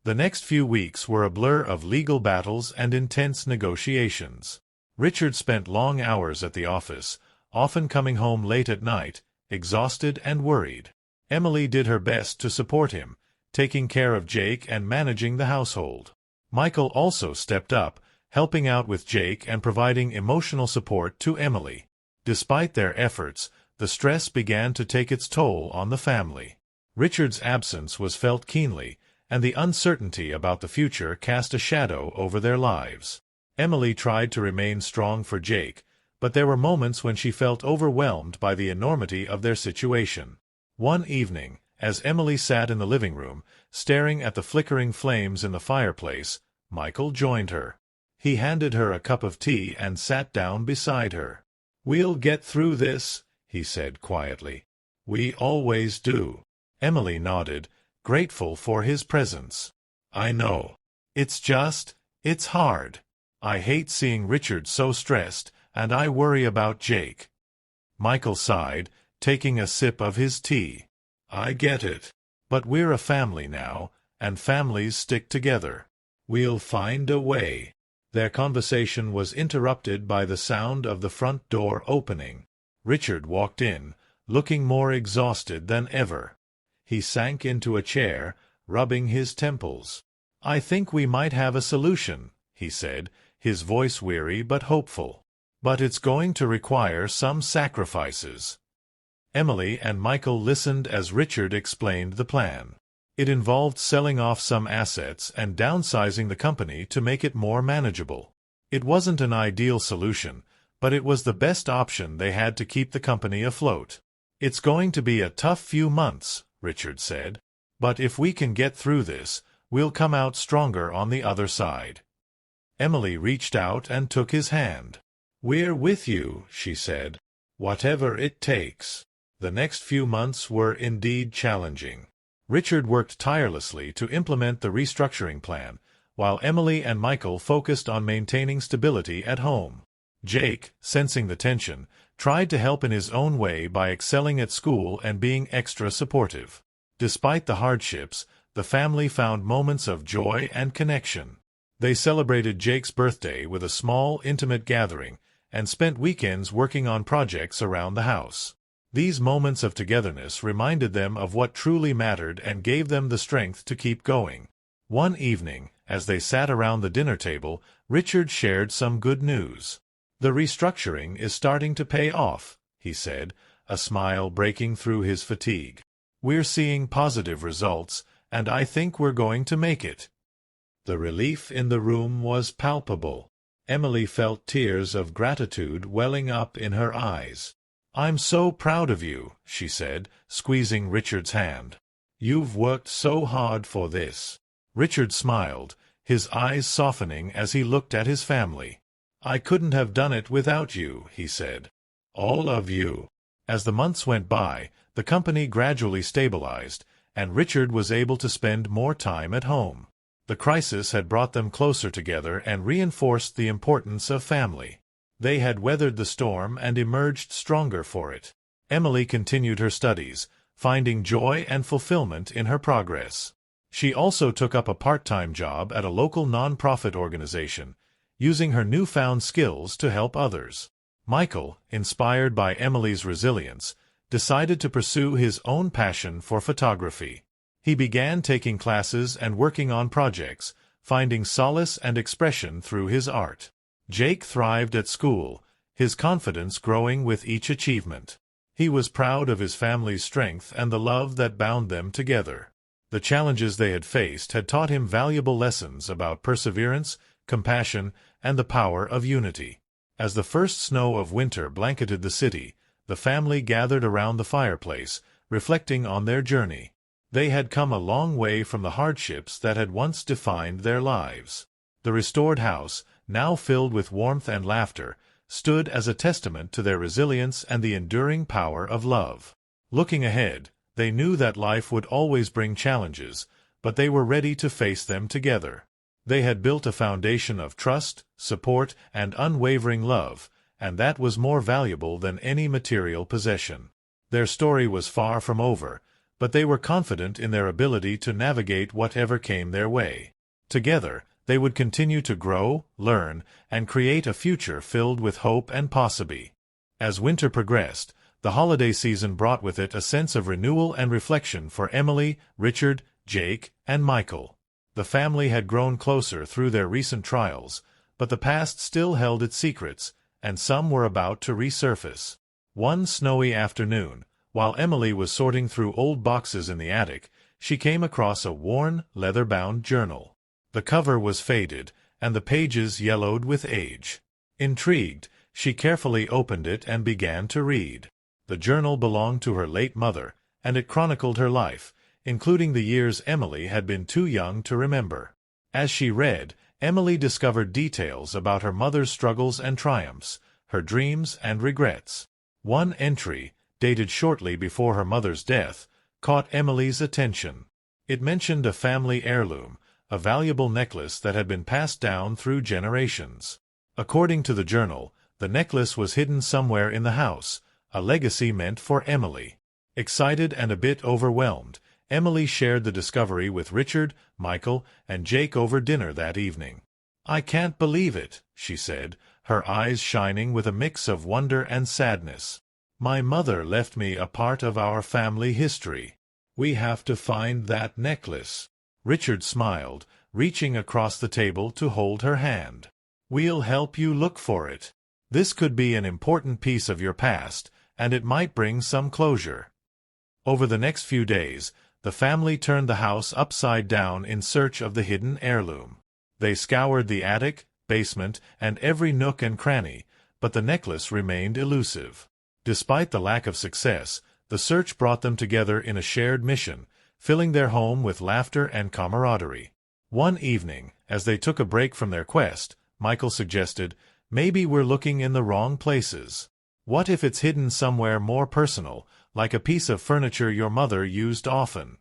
The next few weeks were a blur of legal battles and intense negotiations. Richard spent long hours at the office, often coming home late at night, exhausted and worried. Emily did her best to support him, taking care of Jake and managing the household. Michael also stepped up, helping out with Jake and providing emotional support to Emily. Despite their efforts, the stress began to take its toll on the family. Richard's absence was felt keenly, and the uncertainty about the future cast a shadow over their lives. Emily tried to remain strong for Jake, but there were moments when she felt overwhelmed by the enormity of their situation. One evening, as Emily sat in the living room, staring at the flickering flames in the fireplace, Michael joined her. He handed her a cup of tea and sat down beside her. "We'll get through this," he said quietly. "We always do." Emily nodded, grateful for his presence. "I know. It's hard. I hate seeing Richard so stressed, and I worry about Jake." Michael sighed, taking a sip of his tea. "I get it. But we're a family now, and families stick together. We'll find a way." Their conversation was interrupted by the sound of the front door opening. Richard walked in, looking more exhausted than ever. He sank into a chair, rubbing his temples. "I think we might have a solution," he said, his voice weary but hopeful. "But it's going to require some sacrifices." Emily and Michael listened as Richard explained the plan. It involved selling off some assets and downsizing the company to make it more manageable. It wasn't an ideal solution, but it was the best option they had to keep the company afloat. "It's going to be a tough few months," Richard said. "But if we can get through this, we'll come out stronger on the other side." Emily reached out and took his hand. "We're with you," she said. "Whatever it takes." The next few months were indeed challenging. Richard worked tirelessly to implement the restructuring plan, while Emily and Michael focused on maintaining stability at home. Jake, sensing the tension, tried to help in his own way by excelling at school and being extra supportive. Despite the hardships, the family found moments of joy and connection. They celebrated Jake's birthday with a small, intimate gathering, and spent weekends working on projects around the house. These moments of togetherness reminded them of what truly mattered and gave them the strength to keep going. One evening, as they sat around the dinner table, Richard shared some good news. "The restructuring is starting to pay off," he said, a smile breaking through his fatigue. "We're seeing positive results, and I think we're going to make it." The relief in the room was palpable. Emily felt tears of gratitude welling up in her eyes. "I'm so proud of you," she said, squeezing Richard's hand. "You've worked so hard for this." Richard smiled, his eyes softening as he looked at his family. "I couldn't have done it without you," he said. "All of you." As the months went by, the company gradually stabilized, and Richard was able to spend more time at home. The crisis had brought them closer together and reinforced the importance of family. They had weathered the storm and emerged stronger for it. Emily continued her studies, finding joy and fulfillment in her progress. She also took up a part-time job at a local non-profit organization, using her newfound skills to help others. Michael, inspired by Emily's resilience, decided to pursue his own passion for photography. He began taking classes and working on projects, finding solace and expression through his art. Jake thrived at school, his confidence growing with each achievement. He was proud of his family's strength and the love that bound them together. The challenges they had faced had taught him valuable lessons about perseverance, compassion, and the power of unity. As the first snow of winter blanketed the city, the family gathered around the fireplace, reflecting on their journey. They had come a long way from the hardships that had once defined their lives. The restored house, now filled with warmth and laughter, stood as a testament to their resilience and the enduring power of love. Looking ahead, they knew that life would always bring challenges, but they were ready to face them together. They had built a foundation of trust, support, and unwavering love, and that was more valuable than any material possession. Their story was far from over, but they were confident in their ability to navigate whatever came their way. Together, they would continue to grow, learn, and create a future filled with hope and possibility. As winter progressed, the holiday season brought with it a sense of renewal and reflection for Emily, Richard, Jake, and Michael. The family had grown closer through their recent trials, but the past still held its secrets, and some were about to resurface. One snowy afternoon, while Emily was sorting through old boxes in the attic, she came across a worn, leather-bound journal. The cover was faded, and the pages yellowed with age. Intrigued, she carefully opened it and began to read. The journal belonged to her late mother, and it chronicled her life, including the years Emily had been too young to remember. As she read, Emily discovered details about her mother's struggles and triumphs, her dreams and regrets. One entry, dated shortly before her mother's death, caught Emily's attention. It mentioned a family heirloom, a valuable necklace that had been passed down through generations. According to the journal, the necklace was hidden somewhere in the house, a legacy meant for Emily. Excited and a bit overwhelmed, Emily shared the discovery with Richard, Michael, and Jake over dinner that evening. "I can't believe it," she said, her eyes shining with a mix of wonder and sadness. "My mother left me a part of our family history. We have to find that necklace." Richard smiled, reaching across the table to hold her hand. "We'll help you look for it. This could be an important piece of your past, and it might bring some closure." Over the next few days, the family turned the house upside down in search of the hidden heirloom. They scoured the attic, basement, and every nook and cranny, but the necklace remained elusive. Despite the lack of success, the search brought them together in a shared mission, filling their home with laughter and camaraderie. One evening, as they took a break from their quest, Michael suggested, "Maybe we're looking in the wrong places. What if it's hidden somewhere more personal, like a piece of furniture your mother used often?"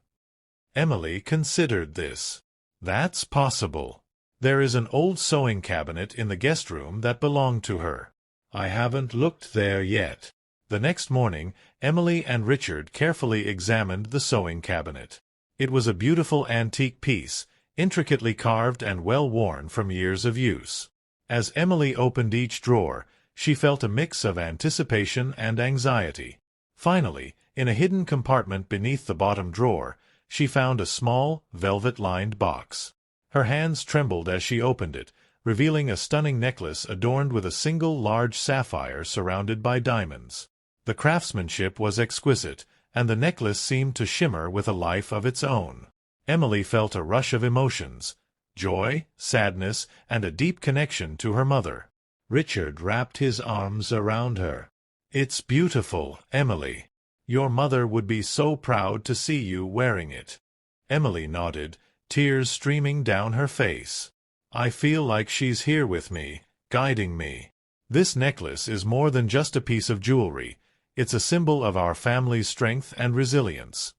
Emily considered this. "That's possible. There is an old sewing cabinet in the guest room that belonged to her. I haven't looked there yet." The next morning, Emily and Richard carefully examined the sewing cabinet. It was a beautiful antique piece, intricately carved and well-worn from years of use. As Emily opened each drawer, she felt a mix of anticipation and anxiety. Finally, in a hidden compartment beneath the bottom drawer, she found a small, velvet-lined box. Her hands trembled as she opened it, revealing a stunning necklace adorned with a single large sapphire surrounded by diamonds. The craftsmanship was exquisite, and the necklace seemed to shimmer with a life of its own. Emily felt a rush of emotions, joy, sadness, and a deep connection to her mother. Richard wrapped his arms around her. "It's beautiful, Emily. Your mother would be so proud to see you wearing it." Emily nodded, tears streaming down her face. "I feel like she's here with me, guiding me. This necklace is more than just a piece of jewelry. It's a symbol of our family's strength and resilience."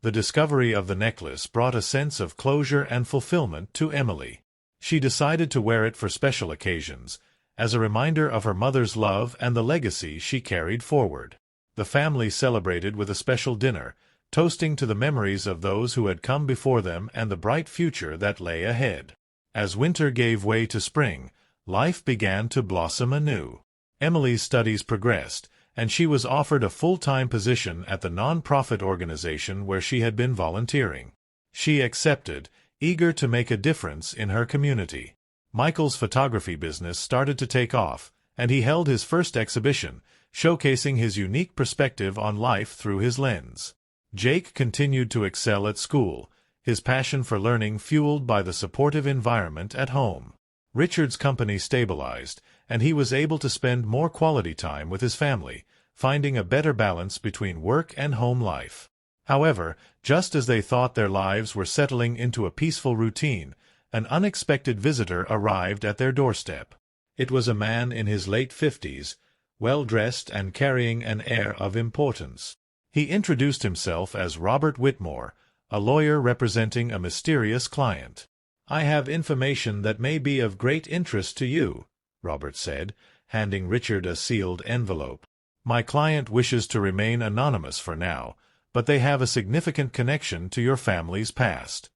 The discovery of the necklace brought a sense of closure and fulfillment to Emily. She decided to wear it for special occasions, as a reminder of her mother's love and the legacy she carried forward. The family celebrated with a special dinner, toasting to the memories of those who had come before them and the bright future that lay ahead. As winter gave way to spring, life began to blossom anew. Emily's studies progressed, and she was offered a full-time position at the non-profit organization where she had been volunteering. She accepted, eager to make a difference in her community. Michael's photography business started to take off, and he held his first exhibition, showcasing his unique perspective on life through his lens. Jake continued to excel at school, his passion for learning fueled by the supportive environment at home. Richard's company stabilized, and he was able to spend more quality time with his family, finding a better balance between work and home life. However, just as they thought their lives were settling into a peaceful routine, an unexpected visitor arrived at their doorstep. It was a man in his late 50s, well-dressed and carrying an air of importance. He introduced himself as Robert Whitmore, a lawyer representing a mysterious client. "I have information that may be of great interest to you," Robert said, handing Richard a sealed envelope. "My client wishes to remain anonymous for now, but they have a significant connection to your family's past."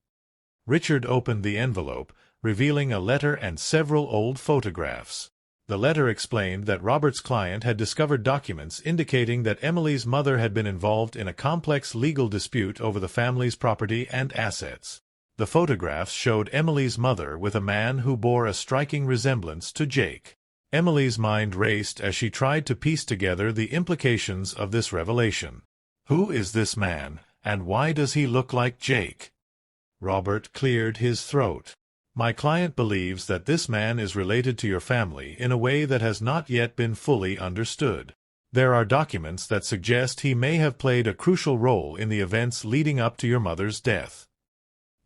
Richard opened the envelope, revealing a letter and several old photographs. The letter explained that Robert's client had discovered documents indicating that Emily's mother had been involved in a complex legal dispute over the family's property and assets. The photographs showed Emily's mother with a man who bore a striking resemblance to Jake. Emily's mind raced as she tried to piece together the implications of this revelation. Who is this man, and why does he look like Jake? Robert cleared his throat. "My client believes that this man is related to your family in a way that has not yet been fully understood. There are documents that suggest he may have played a crucial role in the events leading up to your mother's death."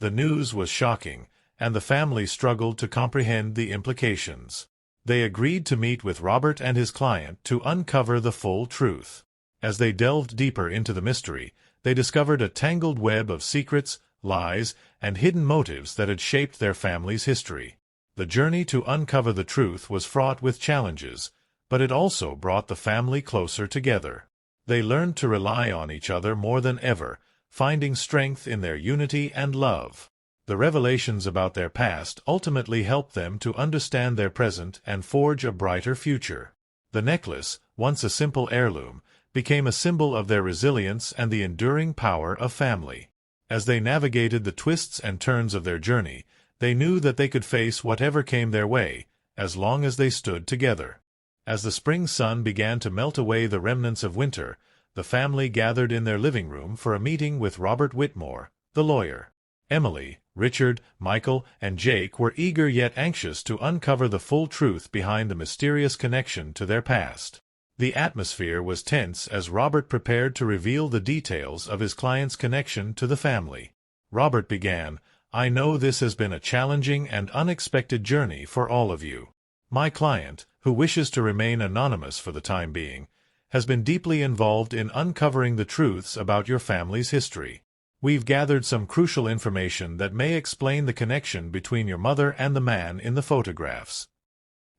The news was shocking, and the family struggled to comprehend the implications. They agreed to meet with Robert and his client to uncover the full truth. As they delved deeper into the mystery, they discovered a tangled web of secrets, lies, and hidden motives that had shaped their family's history. The journey to uncover the truth was fraught with challenges, but it also brought the family closer together. They learned to rely on each other more than ever, finding strength in their unity and love. The revelations about their past ultimately helped them to understand their present and forge a brighter future. The necklace, once a simple heirloom, became a symbol of their resilience and the enduring power of family. As they navigated the twists and turns of their journey, they knew that they could face whatever came their way, as long as they stood together. As the spring sun began to melt away the remnants of winter, the family gathered in their living room for a meeting with Robert Whitmore, the lawyer. Emily, Richard, Michael, and Jake were eager yet anxious to uncover the full truth behind the mysterious connection to their past. The atmosphere was tense as Robert prepared to reveal the details of his client's connection to the family. Robert began, "I know this has been a challenging and unexpected journey for all of you. My client, who wishes to remain anonymous for the time being, has been deeply involved in uncovering the truths about your family's history. We've gathered some crucial information that may explain the connection between your mother and the man in the photographs."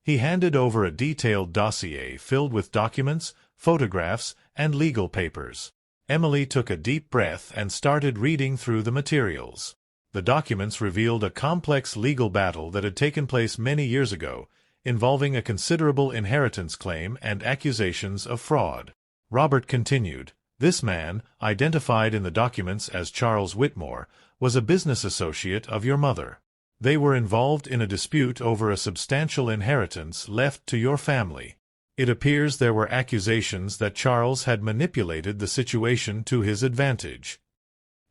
He handed over a detailed dossier filled with documents, photographs, and legal papers. Emily took a deep breath and started reading through the materials. The documents revealed a complex legal battle that had taken place many years ago, involving a considerable inheritance claim and accusations of fraud. Robert continued, "This man, identified in the documents as Charles Whitmore, was a business associate of your mother. They were involved in a dispute over a substantial inheritance left to your family. It appears there were accusations that Charles had manipulated the situation to his advantage."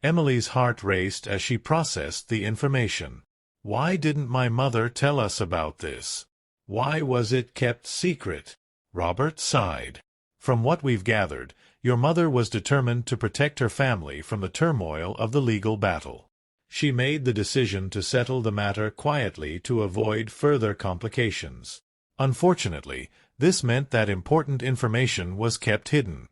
Emily's heart raced as she processed the information. "Why didn't my mother tell us about this? Why was it kept secret?" Robert sighed. "From what we've gathered, your mother was determined to protect her family from the turmoil of the legal battle. She made the decision to settle the matter quietly to avoid further complications. Unfortunately, this meant that important information was kept hidden."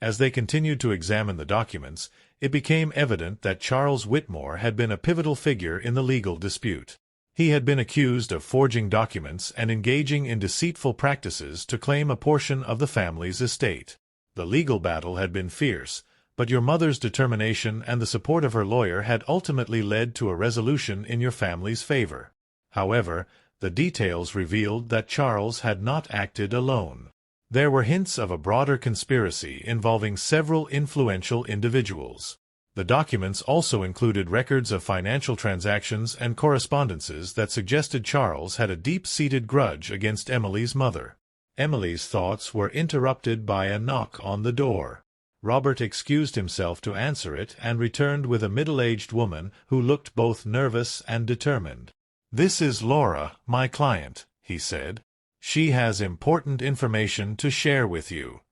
As they continued to examine the documents, it became evident that Charles Whitmore had been a pivotal figure in the legal dispute. He had been accused of forging documents and engaging in deceitful practices to claim a portion of the family's estate. The legal battle had been fierce, but your mother's determination and the support of her lawyer had ultimately led to a resolution in your family's favor. However, the details revealed that Charles had not acted alone. There were hints of a broader conspiracy involving several influential individuals. The documents also included records of financial transactions and correspondences that suggested Charles had a deep-seated grudge against Emily's mother. Emily's thoughts were interrupted by a knock on the door. Robert excused himself to answer it and returned with a middle-aged woman who looked both nervous and determined. "This is Laura, my client," he said. "She has important information to share with you."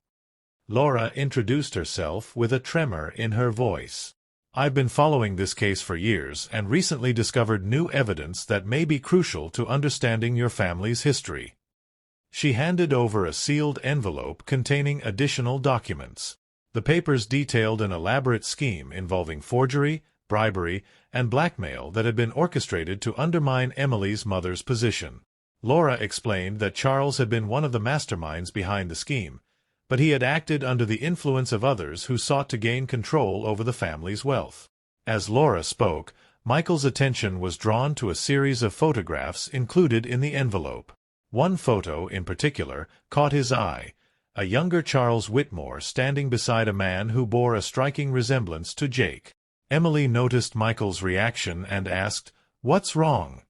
Laura introduced herself with a tremor in her voice. "I've been following this case for years and recently discovered new evidence that may be crucial to understanding your family's history." She handed over a sealed envelope containing additional documents. The papers detailed an elaborate scheme involving forgery, bribery, and blackmail that had been orchestrated to undermine Emily's mother's position. Laura explained that Charles had been one of the masterminds behind the scheme, but he had acted under the influence of others who sought to gain control over the family's wealth. As Laura spoke, Michael's attention was drawn to a series of photographs included in the envelope. One photo, in particular, caught his eye: a younger Charles Whitmore standing beside a man who bore a striking resemblance to Jake. Emily noticed Michael's reaction and asked, "What's wrong?"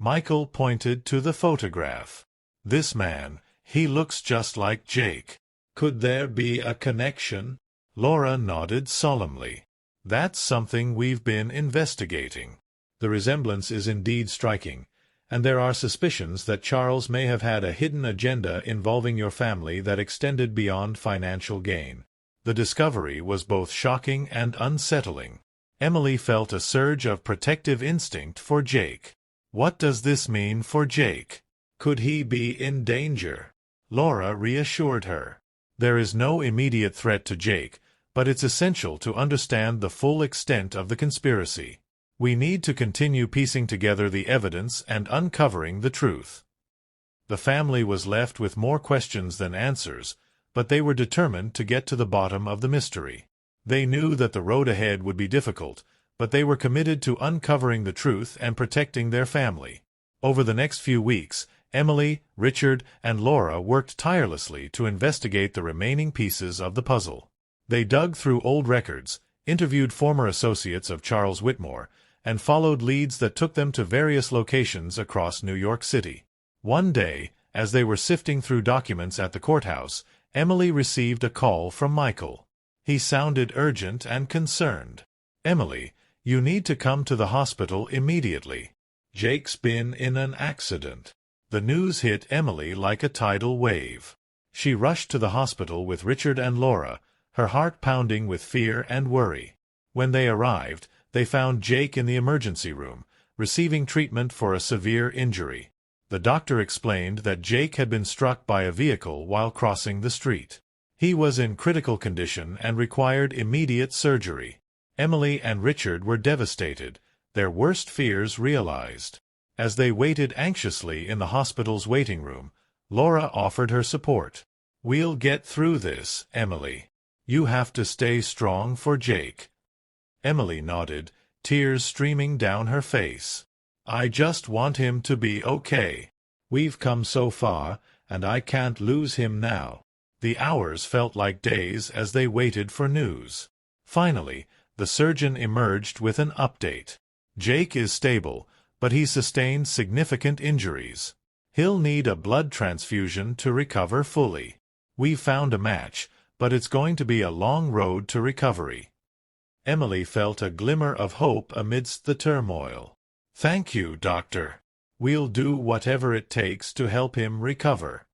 Michael pointed to the photograph. "This man, he looks just like Jake. Could there be a connection?" Laura nodded solemnly. "That's something we've been investigating. The resemblance is indeed striking, and there are suspicions that Charles may have had a hidden agenda involving your family that extended beyond financial gain." The discovery was both shocking and unsettling. Emily felt a surge of protective instinct for Jake. What does this mean for Jake? Could he be in danger? Laura reassured her. There is no immediate threat to Jake, but it's essential to understand the full extent of the conspiracy. We need to continue piecing together the evidence and uncovering the truth. The family was left with more questions than answers, but they were determined to get to the bottom of the mystery. They knew that the road ahead would be difficult, but they were committed to uncovering the truth and protecting their family. Over the next few weeks, Emily, Richard, and Laura worked tirelessly to investigate the remaining pieces of the puzzle. They dug through old records, interviewed former associates of Charles Whitmore, and followed leads that took them to various locations across New York City. One day, as they were sifting through documents at the courthouse, Emily received a call from Michael. He sounded urgent and concerned. "Emily, you need to come to the hospital immediately. Jake's been in an accident." The news hit Emily like a tidal wave. She rushed to the hospital with Richard and Laura, her heart pounding with fear and worry. When they arrived, they found Jake in the emergency room, receiving treatment for a severe injury. The doctor explained that Jake had been struck by a vehicle while crossing the street. He was in critical condition and required immediate surgery. Emily and Richard were devastated, their worst fears realized. As they waited anxiously in the hospital's waiting room, Laura offered her support. "We'll get through this, Emily. You have to stay strong for Jake." Emily nodded, tears streaming down her face. "I just want him to be okay. We've come so far, and I can't lose him now." The hours felt like days as they waited for news. Finally, the surgeon emerged with an update. "Jake is stable, but he sustained significant injuries. He'll need a blood transfusion to recover fully. We've found a match, but it's going to be a long road to recovery." Emily felt a glimmer of hope amidst the turmoil. "Thank you, Doctor. We'll do whatever it takes to help him recover."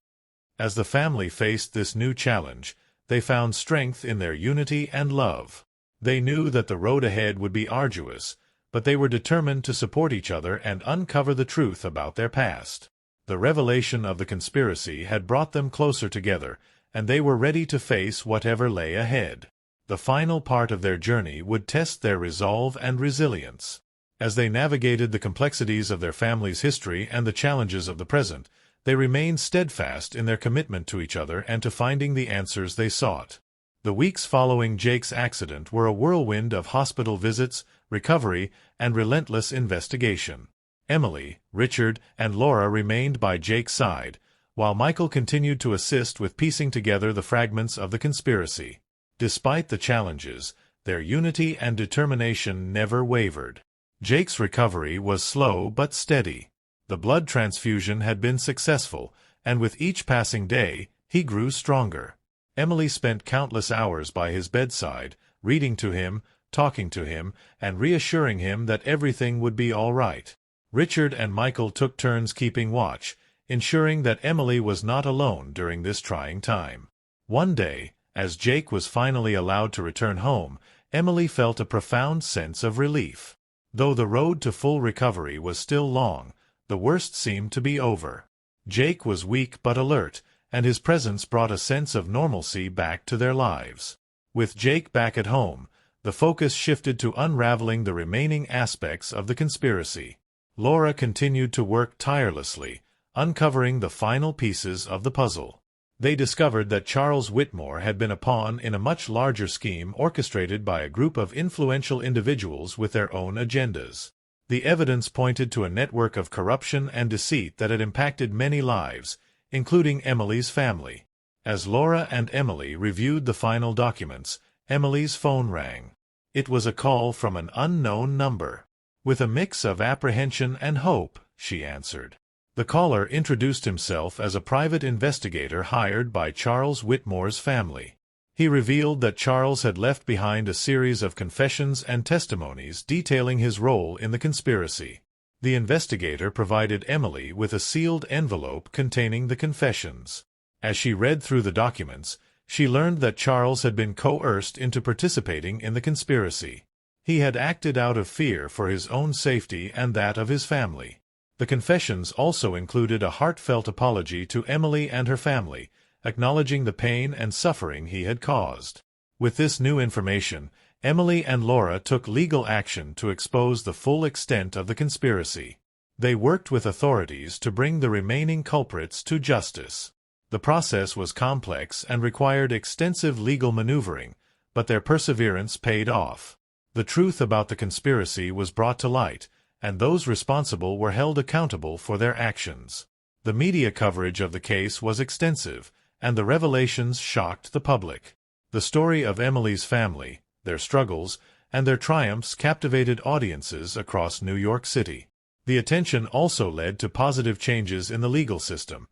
As the family faced this new challenge, they found strength in their unity and love. They knew that the road ahead would be arduous, but they were determined to support each other and uncover the truth about their past. The revelation of the conspiracy had brought them closer together, and they were ready to face whatever lay ahead. The final part of their journey would test their resolve and resilience. As they navigated the complexities of their family's history and the challenges of the present, they remained steadfast in their commitment to each other and to finding the answers they sought. The weeks following Jake's accident were a whirlwind of hospital visits, recovery, and relentless investigation. Emily, Richard, and Laura remained by Jake's side, while Michael continued to assist with piecing together the fragments of the conspiracy. Despite the challenges, Their unity and determination never wavered. Jake's recovery was slow but steady. The blood transfusion had been successful, and with each passing day, he grew stronger. Emily spent countless hours by his bedside, reading to him, talking to him, and reassuring him that everything would be all right. Richard and Michael took turns keeping watch, ensuring that Emily was not alone during this trying time. One day, as Jake was finally allowed to return home, Emily felt a profound sense of relief. Though the road to full recovery was still long, the worst seemed to be over. Jake was weak but alert, and his presence brought a sense of normalcy back to their lives. With Jake back at home, the focus shifted to unraveling the remaining aspects of the conspiracy. Laura continued to work tirelessly, uncovering the final pieces of the puzzle. They discovered that Charles Whitmore had been a pawn in a much larger scheme orchestrated by a group of influential individuals with their own agendas. The evidence pointed to a network of corruption and deceit that had impacted many lives, including Emily's family. As Laura and Emily reviewed the final documents, Emily's phone rang. It was a call from an unknown number. With a mix of apprehension and hope, she answered. The caller introduced himself as a private investigator hired by Charles Whitmore's family. He revealed that Charles had left behind a series of confessions and testimonies detailing his role in the conspiracy. The investigator provided Emily with a sealed envelope containing the confessions. As she read through the documents, she learned that Charles had been coerced into participating in the conspiracy. He had acted out of fear for his own safety and that of his family. The confessions also included a heartfelt apology to Emily and her family, acknowledging the pain and suffering he had caused. With this new information, Emily and Laura took legal action to expose the full extent of the conspiracy. They worked with authorities to bring the remaining culprits to justice. The process was complex and required extensive legal maneuvering, but their perseverance paid off. The truth about the conspiracy was brought to light, and those responsible were held accountable for their actions. The media coverage of the case was extensive, and the revelations shocked the public. The story of Emily's family, their struggles, and their triumphs captivated audiences across New York City. The attention also led to positive changes in the legal system,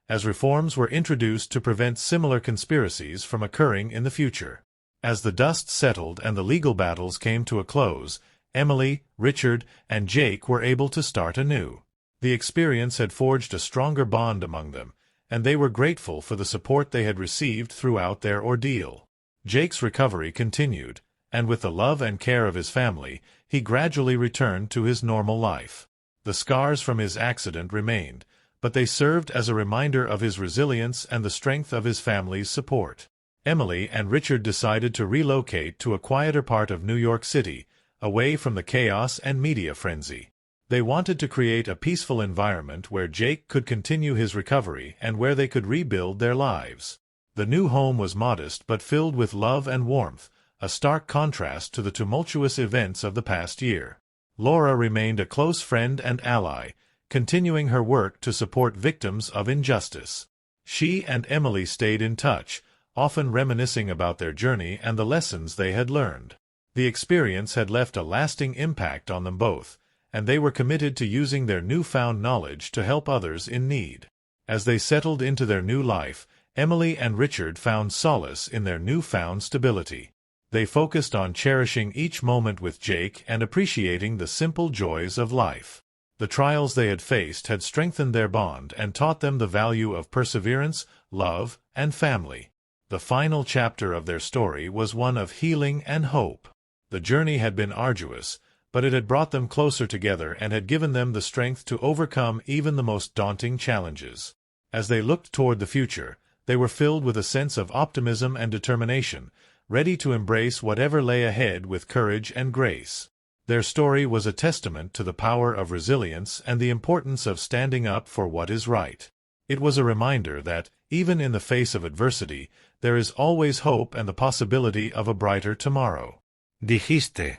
as reforms were introduced to prevent similar conspiracies from occurring in the future. As the dust settled and the legal battles came to a close, Emily, Richard, and Jake were able to start anew. The experience had forged a stronger bond among them, and they were grateful for the support they had received throughout their ordeal. Jake's recovery continued, and with the love and care of his family, he gradually returned to his normal life. The scars from his accident remained, but they served as a reminder of his resilience and the strength of his family's support. Emily and Richard decided to relocate to a quieter part of New York City, away from the chaos and media frenzy. They wanted to create a peaceful environment where Jake could continue his recovery and where they could rebuild their lives. The new home was modest but filled with love and warmth, a stark contrast to the tumultuous events of the past year. Laura remained a close friend and ally, continuing her work to support victims of injustice. She and Emily stayed in touch, often reminiscing about their journey and the lessons they had learned. The experience had left a lasting impact on them both, and they were committed to using their newfound knowledge to help others in need. As they settled into their new life, Emily and Richard found solace in their newfound stability. They focused on cherishing each moment with Jake and appreciating the simple joys of life. The trials they had faced had strengthened their bond and taught them the value of perseverance, love, and family. The final chapter of their story was one of healing and hope. The journey had been arduous, but it had brought them closer together and had given them the strength to overcome even the most daunting challenges. As they looked toward the future, they were filled with a sense of optimism and determination, ready to embrace whatever lay ahead with courage and grace. Their story was a testament to the power of resilience and the importance of standing up for what is right. It was a reminder that, even in the face of adversity, there is always hope and the possibility of a brighter tomorrow. Dijiste,